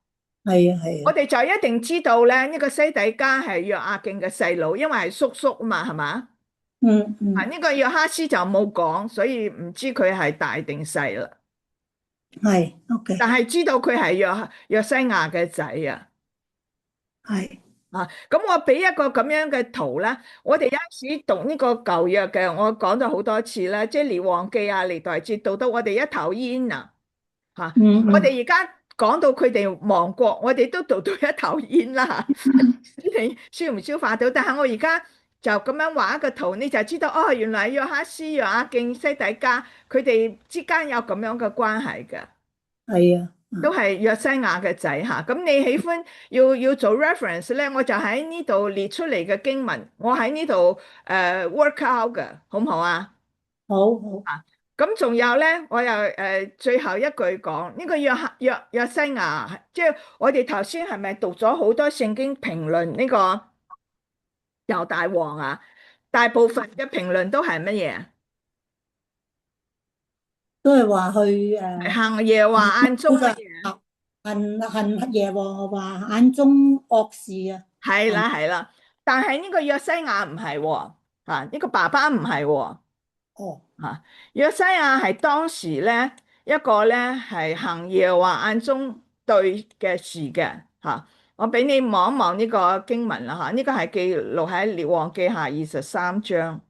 係啊係啊，我哋就一定知道咧呢個西底家係約雅敬嘅細佬，因為係叔叔啊嘛，係嘛？呢個約哈斯就冇講，所以唔知佢係大定細啦。係 OK，但係知道佢係約西亞嘅仔啊。係咁我俾一個咁樣嘅圖啦。我哋有時讀呢個舊約嘅，我講咗好多次啦，即係列王記啊、歷代志，讀到我哋一頭煙啊。我嗯嗯哋而家講到佢哋亡國，我哋都讀到一頭煙啦。你消唔消化到？但係我而家就咁樣畫一個圖，你就知道哦，原來約哈斯、約雅敬、西底家佢哋之間有咁樣嘅關係嘅。係啊，都係約西亞嘅仔嚇，咁你喜歡要做 reference 咧，我就喺呢度列出嚟嘅經文，我喺呢度work out 嘅，好唔好啊？好好，咁仲有咧，我又最後一句講呢個約西亞，即係我哋頭先係咪讀咗好多聖經評論呢個猶大王啊？大部分嘅評論都係乜嘢啊？都係話去行耶和華眼中乜嘢？恨耶和華眼中惡事啊，係啦係啦，但係呢個約西亞唔係喎，呢個爸爸唔係喎，哦，約西亞係當時咧一個咧係行耶和華眼中對嘅事嘅我俾你望一望呢個經文啦呢個係記錄喺列王記下23章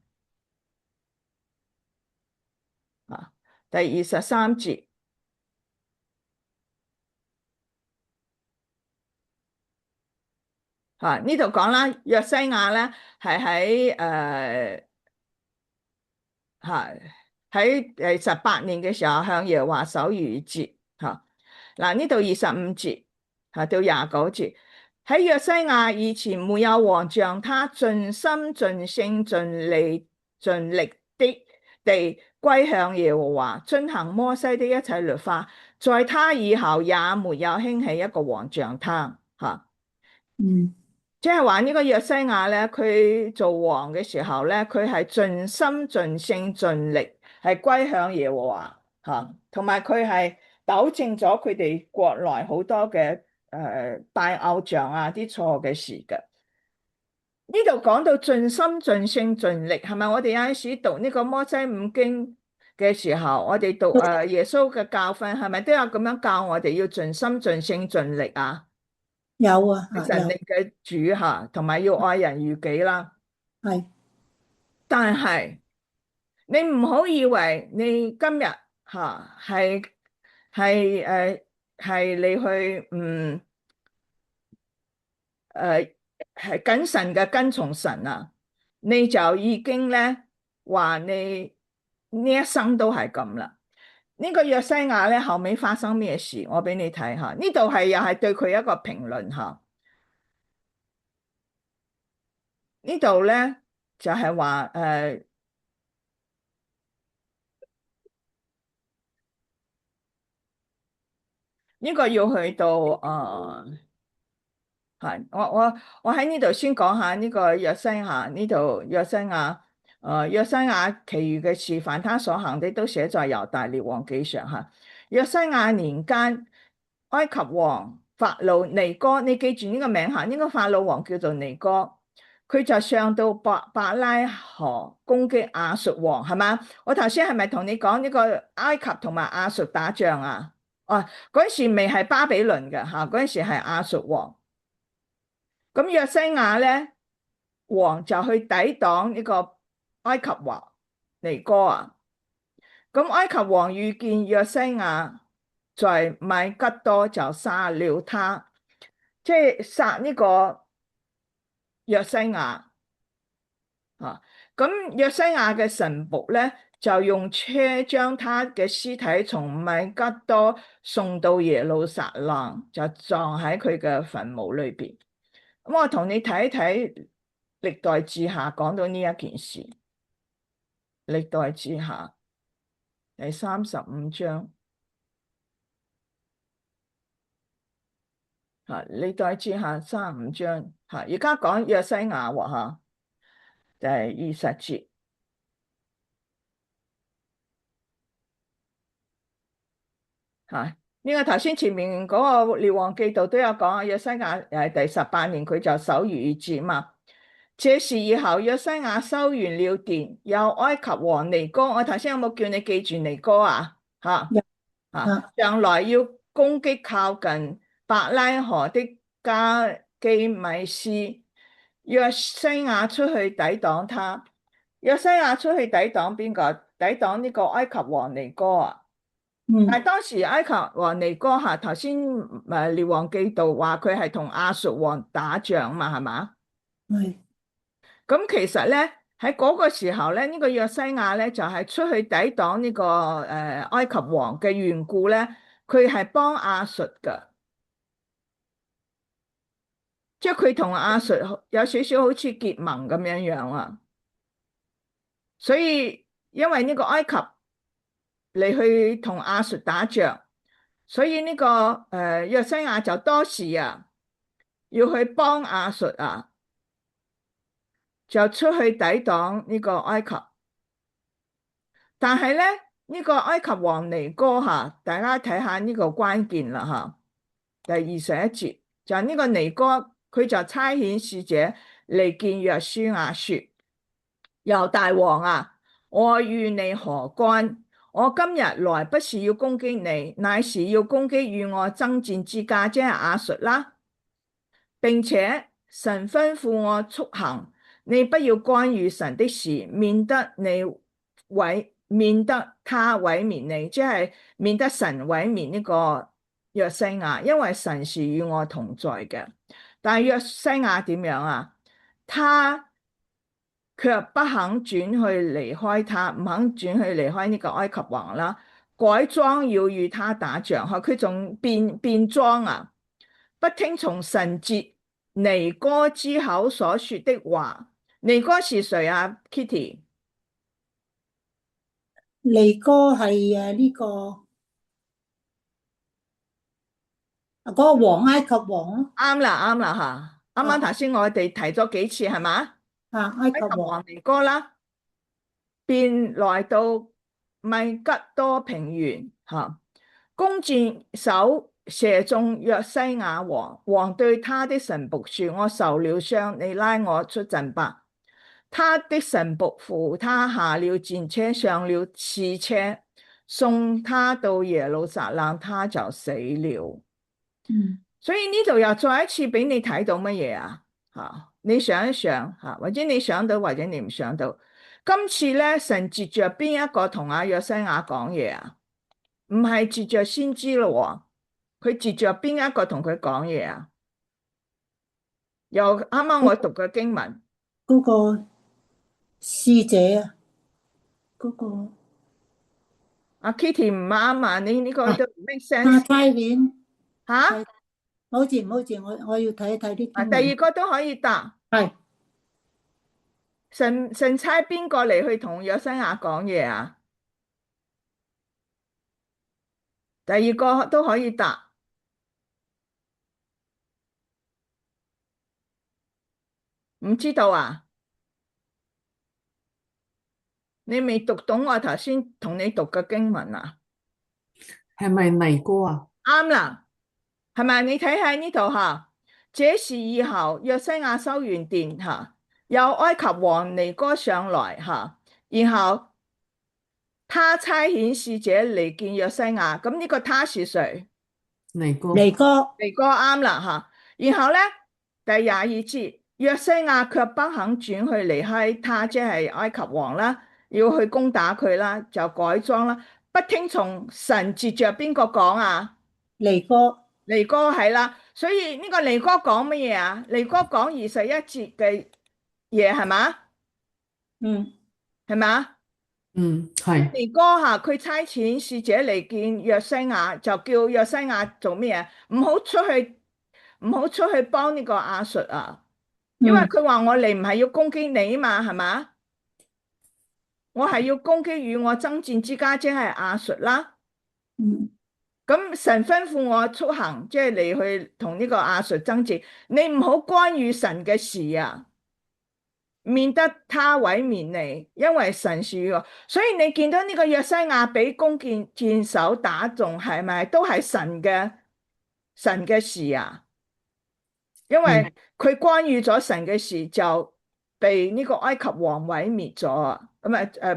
第23節呢度講啦，約西亞咧係喺18年嘅時候向耶和華守逾節嗱，呢度25節到29節，喺約西亞以前沒有王像他盡心盡性盡力的地歸向耶和華，遵行摩西的一切律法，在他以後也沒有興起一個王像他嚇。嗯，即係話呢個約西亞咧，佢做王嘅時候咧，佢係盡心盡性盡力係歸向耶和華嚇，同埋佢係糾正咗佢哋國內好多嘅拜偶像啊啲錯嘅事嘅。呢度講到盡心盡性盡力，係咪？我哋有陣時讀呢個摩西五經嘅時候，我哋讀耶穌嘅教訓，係咪都有咁樣教我哋要盡心盡性盡力啊？有啊，神力嘅主嚇，同埋要愛人如己啦。係但係你唔好以為你今日嚇係你去係謹慎嘅跟從神啊，你就已經咧話你呢一生都係咁啦。呢個約西亞咧後尾發生咩事？我俾你睇下，呢度係又係對佢一個評論嚇。呢度咧就係話呢個要去到係我喺呢度先講下呢個約西亞，呢度約西亞約西亞其餘嘅事，凡他所行的都寫在猶大列王記上嚇。約西亞年間，埃及王法老尼哥，你記住呢個名嚇，呢個法老王叫做尼哥，佢就上到伯拉河攻擊亞述王，係嘛？我頭先係咪同你講呢個埃及同埋亞述打仗啊？哦，嗰陣時未係巴比倫嘅嚇，嗰陣時係亞述王。咁約西亞咧王就去抵擋呢個埃及王尼哥啊。咁埃及王遇見約西亞在米吉多，就殺了他，即係殺呢個約西亞啊。咁約西亞嘅臣僕咧就用車將他嘅屍體從米吉多送到耶路撒冷，就葬喺佢嘅墳墓裏邊。咁我同你睇一睇歷代志下講到呢一件事，歷代志下第35章嚇，歷代志下35章嚇，而家講約西亞喎嚇，就係20節嚇。呢個頭先前面嗰個列王記度都有講，約西亞又係第18年佢就守逾越節嘛。這事以後，約西亞修完了殿，有埃及王尼哥，我頭先有冇叫你記住尼哥啊？上來要攻擊靠近伯拉河的加基米斯，約西亞出去抵擋他。約西亞出去抵擋邊個？抵擋呢個埃及王尼哥啊！但係當時埃及王尼哥嚇，頭先列王記度話佢係同亞述王打仗嘛，係嘛？係。咁其實咧喺嗰個時候咧，呢個約西亞咧就係出去抵擋呢個埃及王嘅緣故咧，佢係幫亞述噶，即係佢同亞述有少少好似結盟咁樣樣啊。所以因為呢個埃及嚟去同亞述打仗，所以呢個約西亞就多事啊，要去幫亞述啊，就出去抵擋呢個埃及。但係咧，呢個埃及王尼哥嚇，大家睇下呢個關鍵啦嚇。第21節就係呢個尼哥，佢就差遣使者嚟見約書亞說：猶大王啊，我與你何干？我今日來不是要攻擊你，乃是要攻擊與我爭戰之家，即係亞述啦。並且神吩咐我速行，你不要干預神的事，免得他毀滅你，即係免得神毀滅呢個約西亞，因為神是與我同在嘅。但係約西亞點樣啊？他卻不肯轉去離開他，唔肯轉去離開呢個埃及王啦，改裝要與他打仗，佢仲變裝啊！不聽從神藉尼哥之口所說的話。尼哥是誰啊 Kitty？ 尼哥係呢個嗰個王埃及王咯，啱啦，啱啦吓。啱啱頭先我哋提咗幾次係嘛？埃及埃及王，王尼哥啦，便來到米吉多平原吓，弓箭手射中約西亞王，王對他的臣僕說：我受了傷，你拉我出陣吧。他的臣僕扶他下了戰車，上了刺車，送他到耶路撒冷，他就死了。嗯，所以呢度又再一次俾你睇到乜嘢啊？吓，你想一想吓，或者你想到，或者你唔想到。今次咧，神接着邊一個同阿約西亞講嘢啊？唔係接着先知咯，佢接着邊一個同佢講嘢啊？又啱啱我讀嘅經文，嗰個使者啊，嗰個阿 Kitty 唔啱啊！你呢個都唔 make 差 sense 遣，吓？好似唔好似，我要睇一睇啲啊，經文。第二個都可以答。係神差邊個嚟去同約西亞講嘢啊？第二個都可以答。唔知道啊？你未讀懂我頭先同你讀嘅經文啊？係咪尼哥啊？啱啦，係咪？你睇下呢度吓，這事以後約西亞修完殿吓，有埃及王尼哥上來吓，然後他差遣使者嚟見約西亞，咁呢個他是誰？尼哥。尼哥，尼哥啱啦吓，然後咧第廿二節，約西亞卻不肯轉去離開他，即係埃及王啦，要去攻打佢啦，就改裝啦，不聽從神接着邊個講啊？尼哥，尼哥係啦，所以呢個尼哥講乜嘢啊？尼哥講21節嘅嘢係嘛？嗯係嘛？係。尼哥吓，佢差遣使者嚟見約西亞，就叫約西亞做咩啊？唔好出去幫呢個亞述啊！因為嗯佢話我嚟唔係要攻擊你嘛，係嘛？我係要攻擊與我爭戰之家，即係亞述啦。嗯咁神吩咐我出行，即係嚟去同呢個亞述爭戰，你唔好干預神嘅事啊，免得他毀滅你，因為神是與我。所以你見到呢個約西亞俾弓箭手打中，係咪都係神嘅事啊？因為佢干預咗神嘅事，就被呢個埃及王毀滅咗啊！咁啊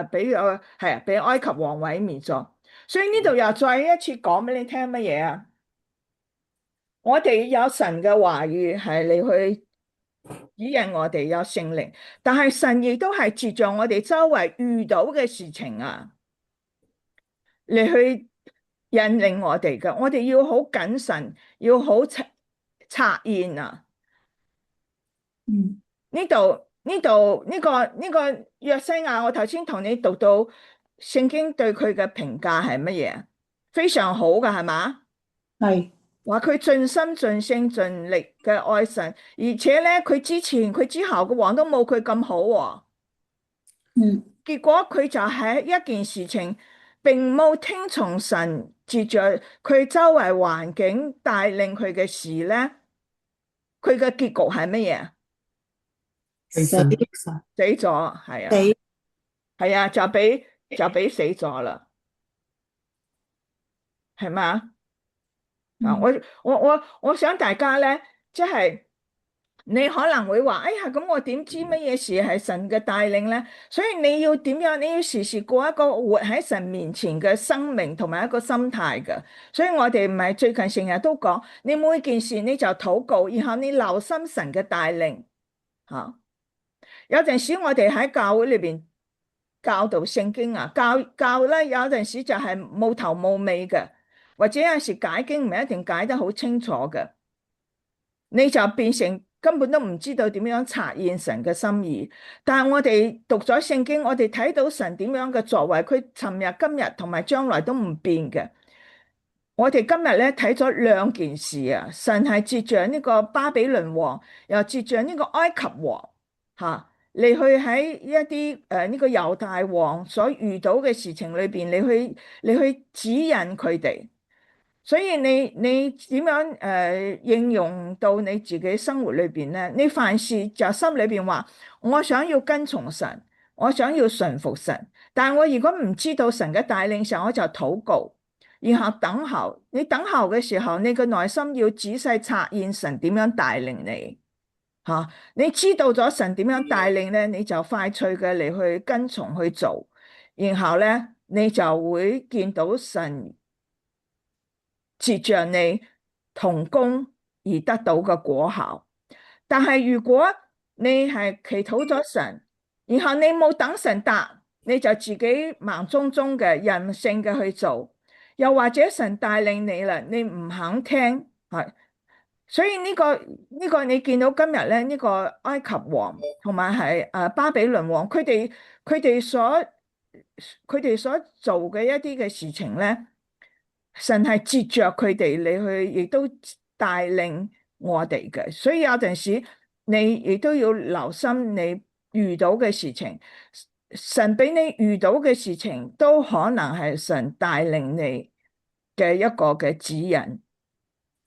俾埃及王毀滅咗。所以呢度又再一次講俾你聽乜嘢啊？我哋有神嘅話語係嚟去指引我哋有聖靈，但係神亦都係藉着我哋周圍遇到嘅事情啊，嚟去引領我哋嘅。我哋要好謹慎，要好察驗啊！嗯呢個約西亞，我頭先同你讀到聖經對佢嘅評價係乜嘢？非常好㗎，係嘛？係話佢盡心盡性盡力嘅愛神，而且咧佢之前佢之後嘅王都冇佢咁好喎。嗯結果佢就喺一件事情，並冇聽從神，接着佢周圍環境帶領佢嘅事咧，佢嘅結局係乜嘢？被神擊殺。死咗，係啊。死係啊，就俾死咗啦，係嘛？啊，嗯我想大家咧，即係你可能會話，哎呀，咁我點知乜嘢事係神嘅帶領咧？所以你要點樣？你要時時過一個活喺神面前嘅生命同埋一個心態嘅。所以我哋唔係最近成日都講，你每件事你就禱告，然後你留心神嘅帶領，吓。有陣時我哋喺教會裏邊教導聖經啊，教咧有陣時就係冇頭冇尾嘅，或者有陣時解經唔係一定解得好清楚嘅，你就變成根本都唔知道點樣察驗神嘅心意。但係我哋讀咗聖經，我哋睇到神點樣嘅作為，佢尋日、今日同埋將來都唔變嘅。我哋今日咧睇咗兩件事啊，神係接着呢個巴比倫王，又接着呢個埃及王，吓。你去喺一啲呢個猶大王所遇到嘅事情裏邊，你去指引佢哋，所以你點樣應用到你自己生活裏邊咧？你凡事就心裏邊話，我想要跟從神，我想要順服神，但係我如果唔知道神嘅帶領時候，我就禱告，然後等候。你等候嘅時候，你嘅內心要仔細察驗神點樣帶領你。吓，你知道咗神點樣帶領咧，你就快脆嘅嚟去跟從去做，然後咧你就會見到神藉着你同工而得到嘅果效。但係如果你係祈禱咗神，然後你冇等神答，你就自己盲舂舂嘅任性嘅去做，又或者神帶領你啦，你唔肯聽，係。所以呢個你見到今日咧，呢個埃及王同埋係巴比倫王，佢哋所做嘅一啲嘅事情咧，神係接着佢哋你去，亦都帶領我哋嘅。所以有陣時你亦都要留心你遇到嘅事情，神俾你遇到嘅事情都可能係神帶領你嘅一個嘅指引。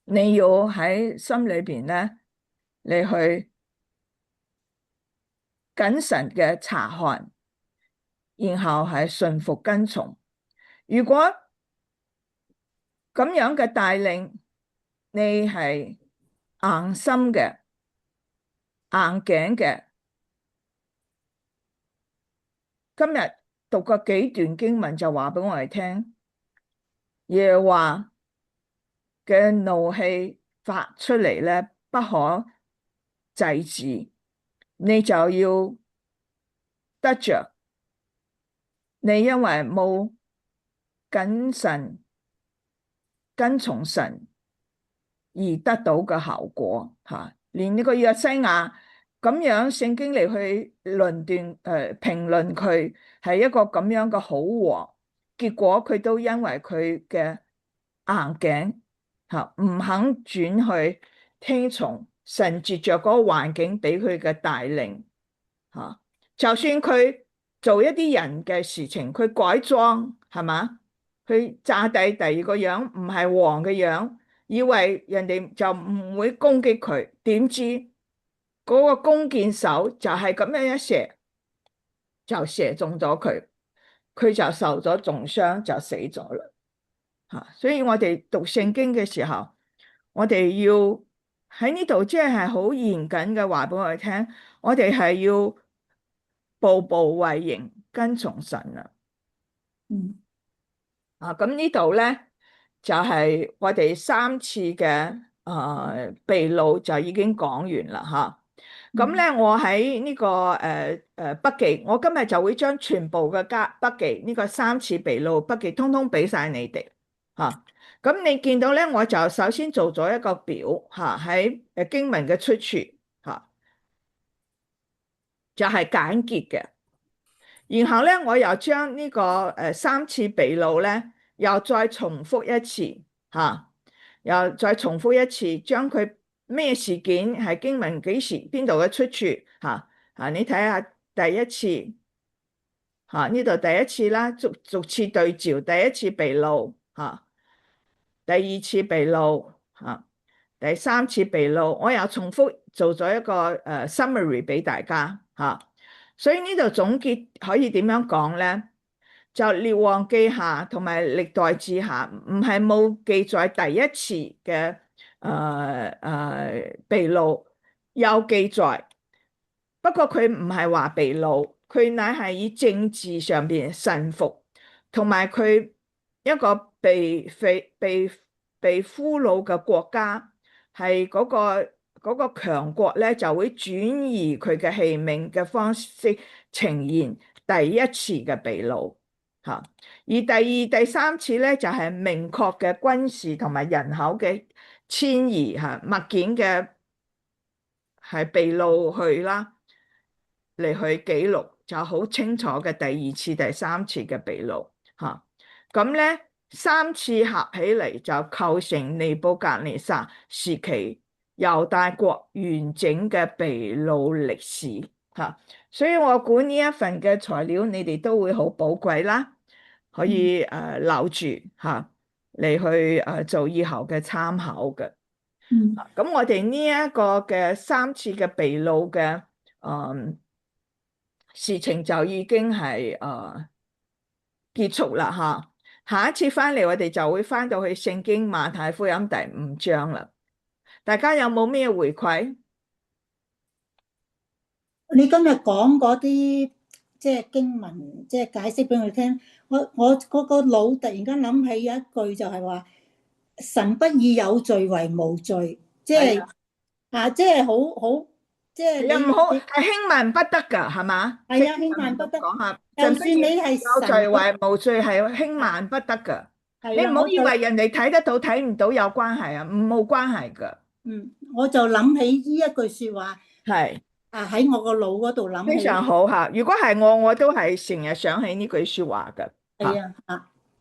你要喺心裏邊咧，你去謹慎嘅查看，然後係順服跟從。如果咁樣嘅帶領，你係硬心嘅、硬頸嘅，今日讀過幾段經文就話俾我哋聽，耶和華嘅怒氣發出嚟咧，不可制止，你就要得着。你因為冇謹慎跟從神而得到嘅效果吓，連呢個約西亞咁樣聖經嚟去論斷評論佢係一個咁樣嘅好王，結果佢都因為佢嘅硬頸吓，唔肯轉去聽從神藉着嗰個環境俾佢嘅帶領吓，就算佢做一啲人嘅事情，佢改裝係嘛？佢炸第二個樣，唔係王嘅樣，以為人哋就唔會攻擊佢，點知嗰個弓箭手就係咁樣一射，就射中咗佢，佢就受咗重傷，就死咗啦。吓，所以我哋讀聖經嘅時候，我哋要喺呢度即係好嚴謹嘅話俾我哋聽，我哋係要步步為營，跟從神啊！咁呢度咧就係我哋3次嘅被擄就已經講完啦吓。咁咧我喺呢個筆記，我今日就會將全部嘅筆記呢個3次被擄筆記通通俾晒你哋吓。咁你見到咧，我就首先做咗一個表吓，喺經文嘅出處吓，就係簡潔嘅。然後咧，我又將呢個3次被擄咧，又再重複一次嚇，又再重複一次，將佢咩事件係經文幾時邊度嘅出處嚇，你睇下第一次嚇，呢度第一次啦，逐次對照，第一次被擄嚇，第二次被擄嚇，第三次被擄，我又重複做咗一個summary 俾大家嚇。所以呢度總結可以點樣講咧？就列王記下同埋歷代志下，唔係冇記載第一次嘅被擄，有記載，不過佢唔係話被擄，佢乃係以政治上邊臣服，同埋佢一個被俘虜嘅國家係嗰個強國咧，就會轉移佢嘅器皿嘅方式呈現第一次嘅被擄嚇，而第二、第三次咧就係明確嘅軍事同埋人口嘅遷移嚇，物件嘅係被擄去啦，嚟去記錄就好清楚嘅第二次、第三次嘅被擄嚇，咁咧3次合起嚟就構成尼布甲尼撒時期猶大國完整嘅被擄歷史嚇，所以我估呢一份嘅材料你哋都會好寶貴啦，可以留住嚇。嚟去做以後嘅參考嘅。嗯咁我哋呢一個嘅3次嘅被擄嘅事情就已經係結束啦吓。下一次翻嚟我哋就會翻到去聖經馬太福音第5章啦。大家有冇咩回饋？你今日講嗰啲即係經文，即係解釋俾我聽。我嗰個腦突然間諗起有一句就係話：神不以有罪為無罪，即係即係好，即係又唔好你係輕慢不得噶，係嘛？係啊，輕慢不得。講下，就算你係有罪神，為無罪係輕慢不得噶。係啦，你唔好以為人哋睇得到睇唔到有關係啊，冇關係噶。我就諗起呢一句說話，係喺我個腦嗰度諗起。非常好吓。如果係我都係成日想起呢句說話噶。係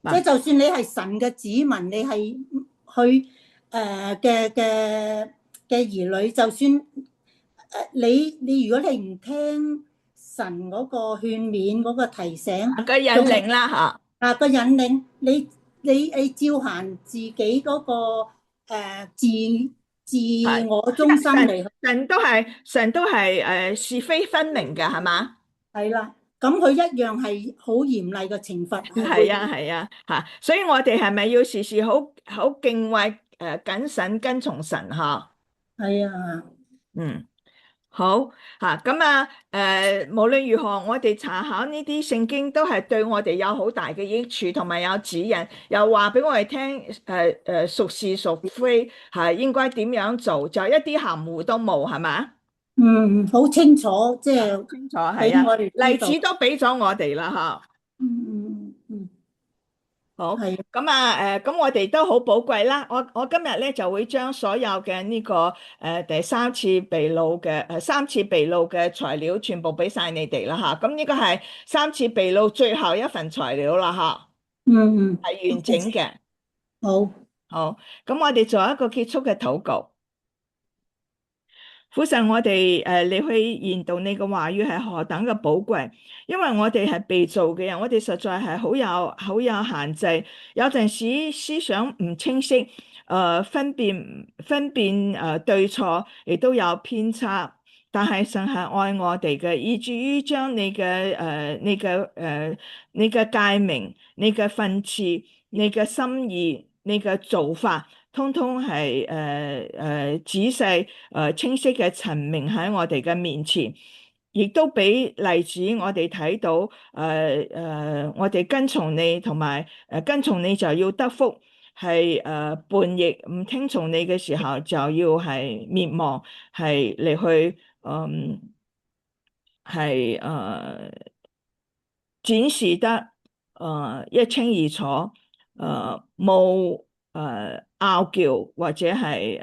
即係就算你係神嘅子民，你係去嘅兒女，就算你如果你唔聽神嗰個勸勉嗰個提醒個引領啦吓，個引領，你照行自己嗰個自我中心嚟，神都係是非分明嘅，係嘛？係啦，咁佢一樣係好嚴厲嘅懲罰。係啊吓，所以我哋係咪要時時好敬畏謹慎跟從神吓？係啊，好吓，咁無論如何，我哋查考呢啲聖經都係對我哋有好大嘅益處，同埋有指引，又話俾我哋聽屬是屬非係應該點樣做，就一啲含糊都冇，係嘛？好清楚，即係清楚係啊，例子都俾咗我哋啦吓。好，咁咁我哋都好寶貴啦。我今日咧就會將所有嘅呢個第3次被擄嘅3次被擄嘅材料全部俾晒你哋啦吓。咁呢個係3次被擄最後一份材料啦吓。係完整嘅。好，咁我哋做一個結束嘅禱告。父神，我哋你去研讀你嘅話語係何等嘅寶貴，因為我哋係被造嘅人，我哋實在係好有限制，有陣時思想唔清晰，分辨對錯，亦都有偏差。但係神係愛我哋嘅，以至於將你嘅誡命、你嘅訓詞、你嘅心意、你嘅做法，通通係仔細清晰嘅陳明喺我哋嘅面前，亦都俾例子我哋睇到我哋跟從你，同埋跟從你就要得福，係叛逆唔聽從你嘅時候就要係滅亡，係嚟去係展示得一清二楚，冇拗撬或者係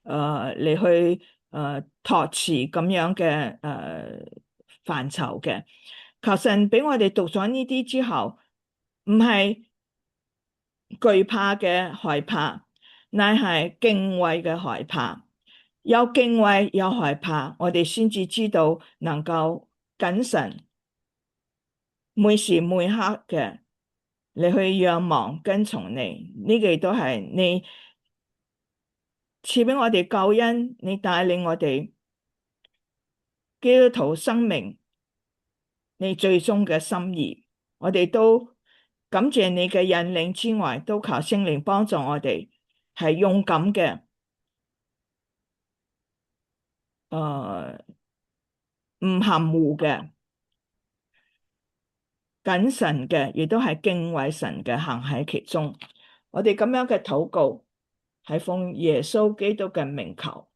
嚟去託詞咁樣嘅範疇嘅。求神俾我哋讀咗呢啲之後，唔係懼怕嘅害怕，乃係敬畏嘅害怕。有敬畏有害怕，我哋先至知道能夠謹慎，每時每刻嘅你去仰望跟從你，呢個亦都係你賜俾我哋救恩，你帶領我哋基督徒生命，你最終嘅心意，我哋都感謝你嘅引領之外，都求聖靈幫助我哋係勇敢嘅，唔含糊嘅，謹慎嘅，亦都係敬畏神嘅行喺其中。我哋咁樣嘅禱告係奉耶穌基督嘅名求。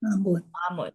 阿門。阿門。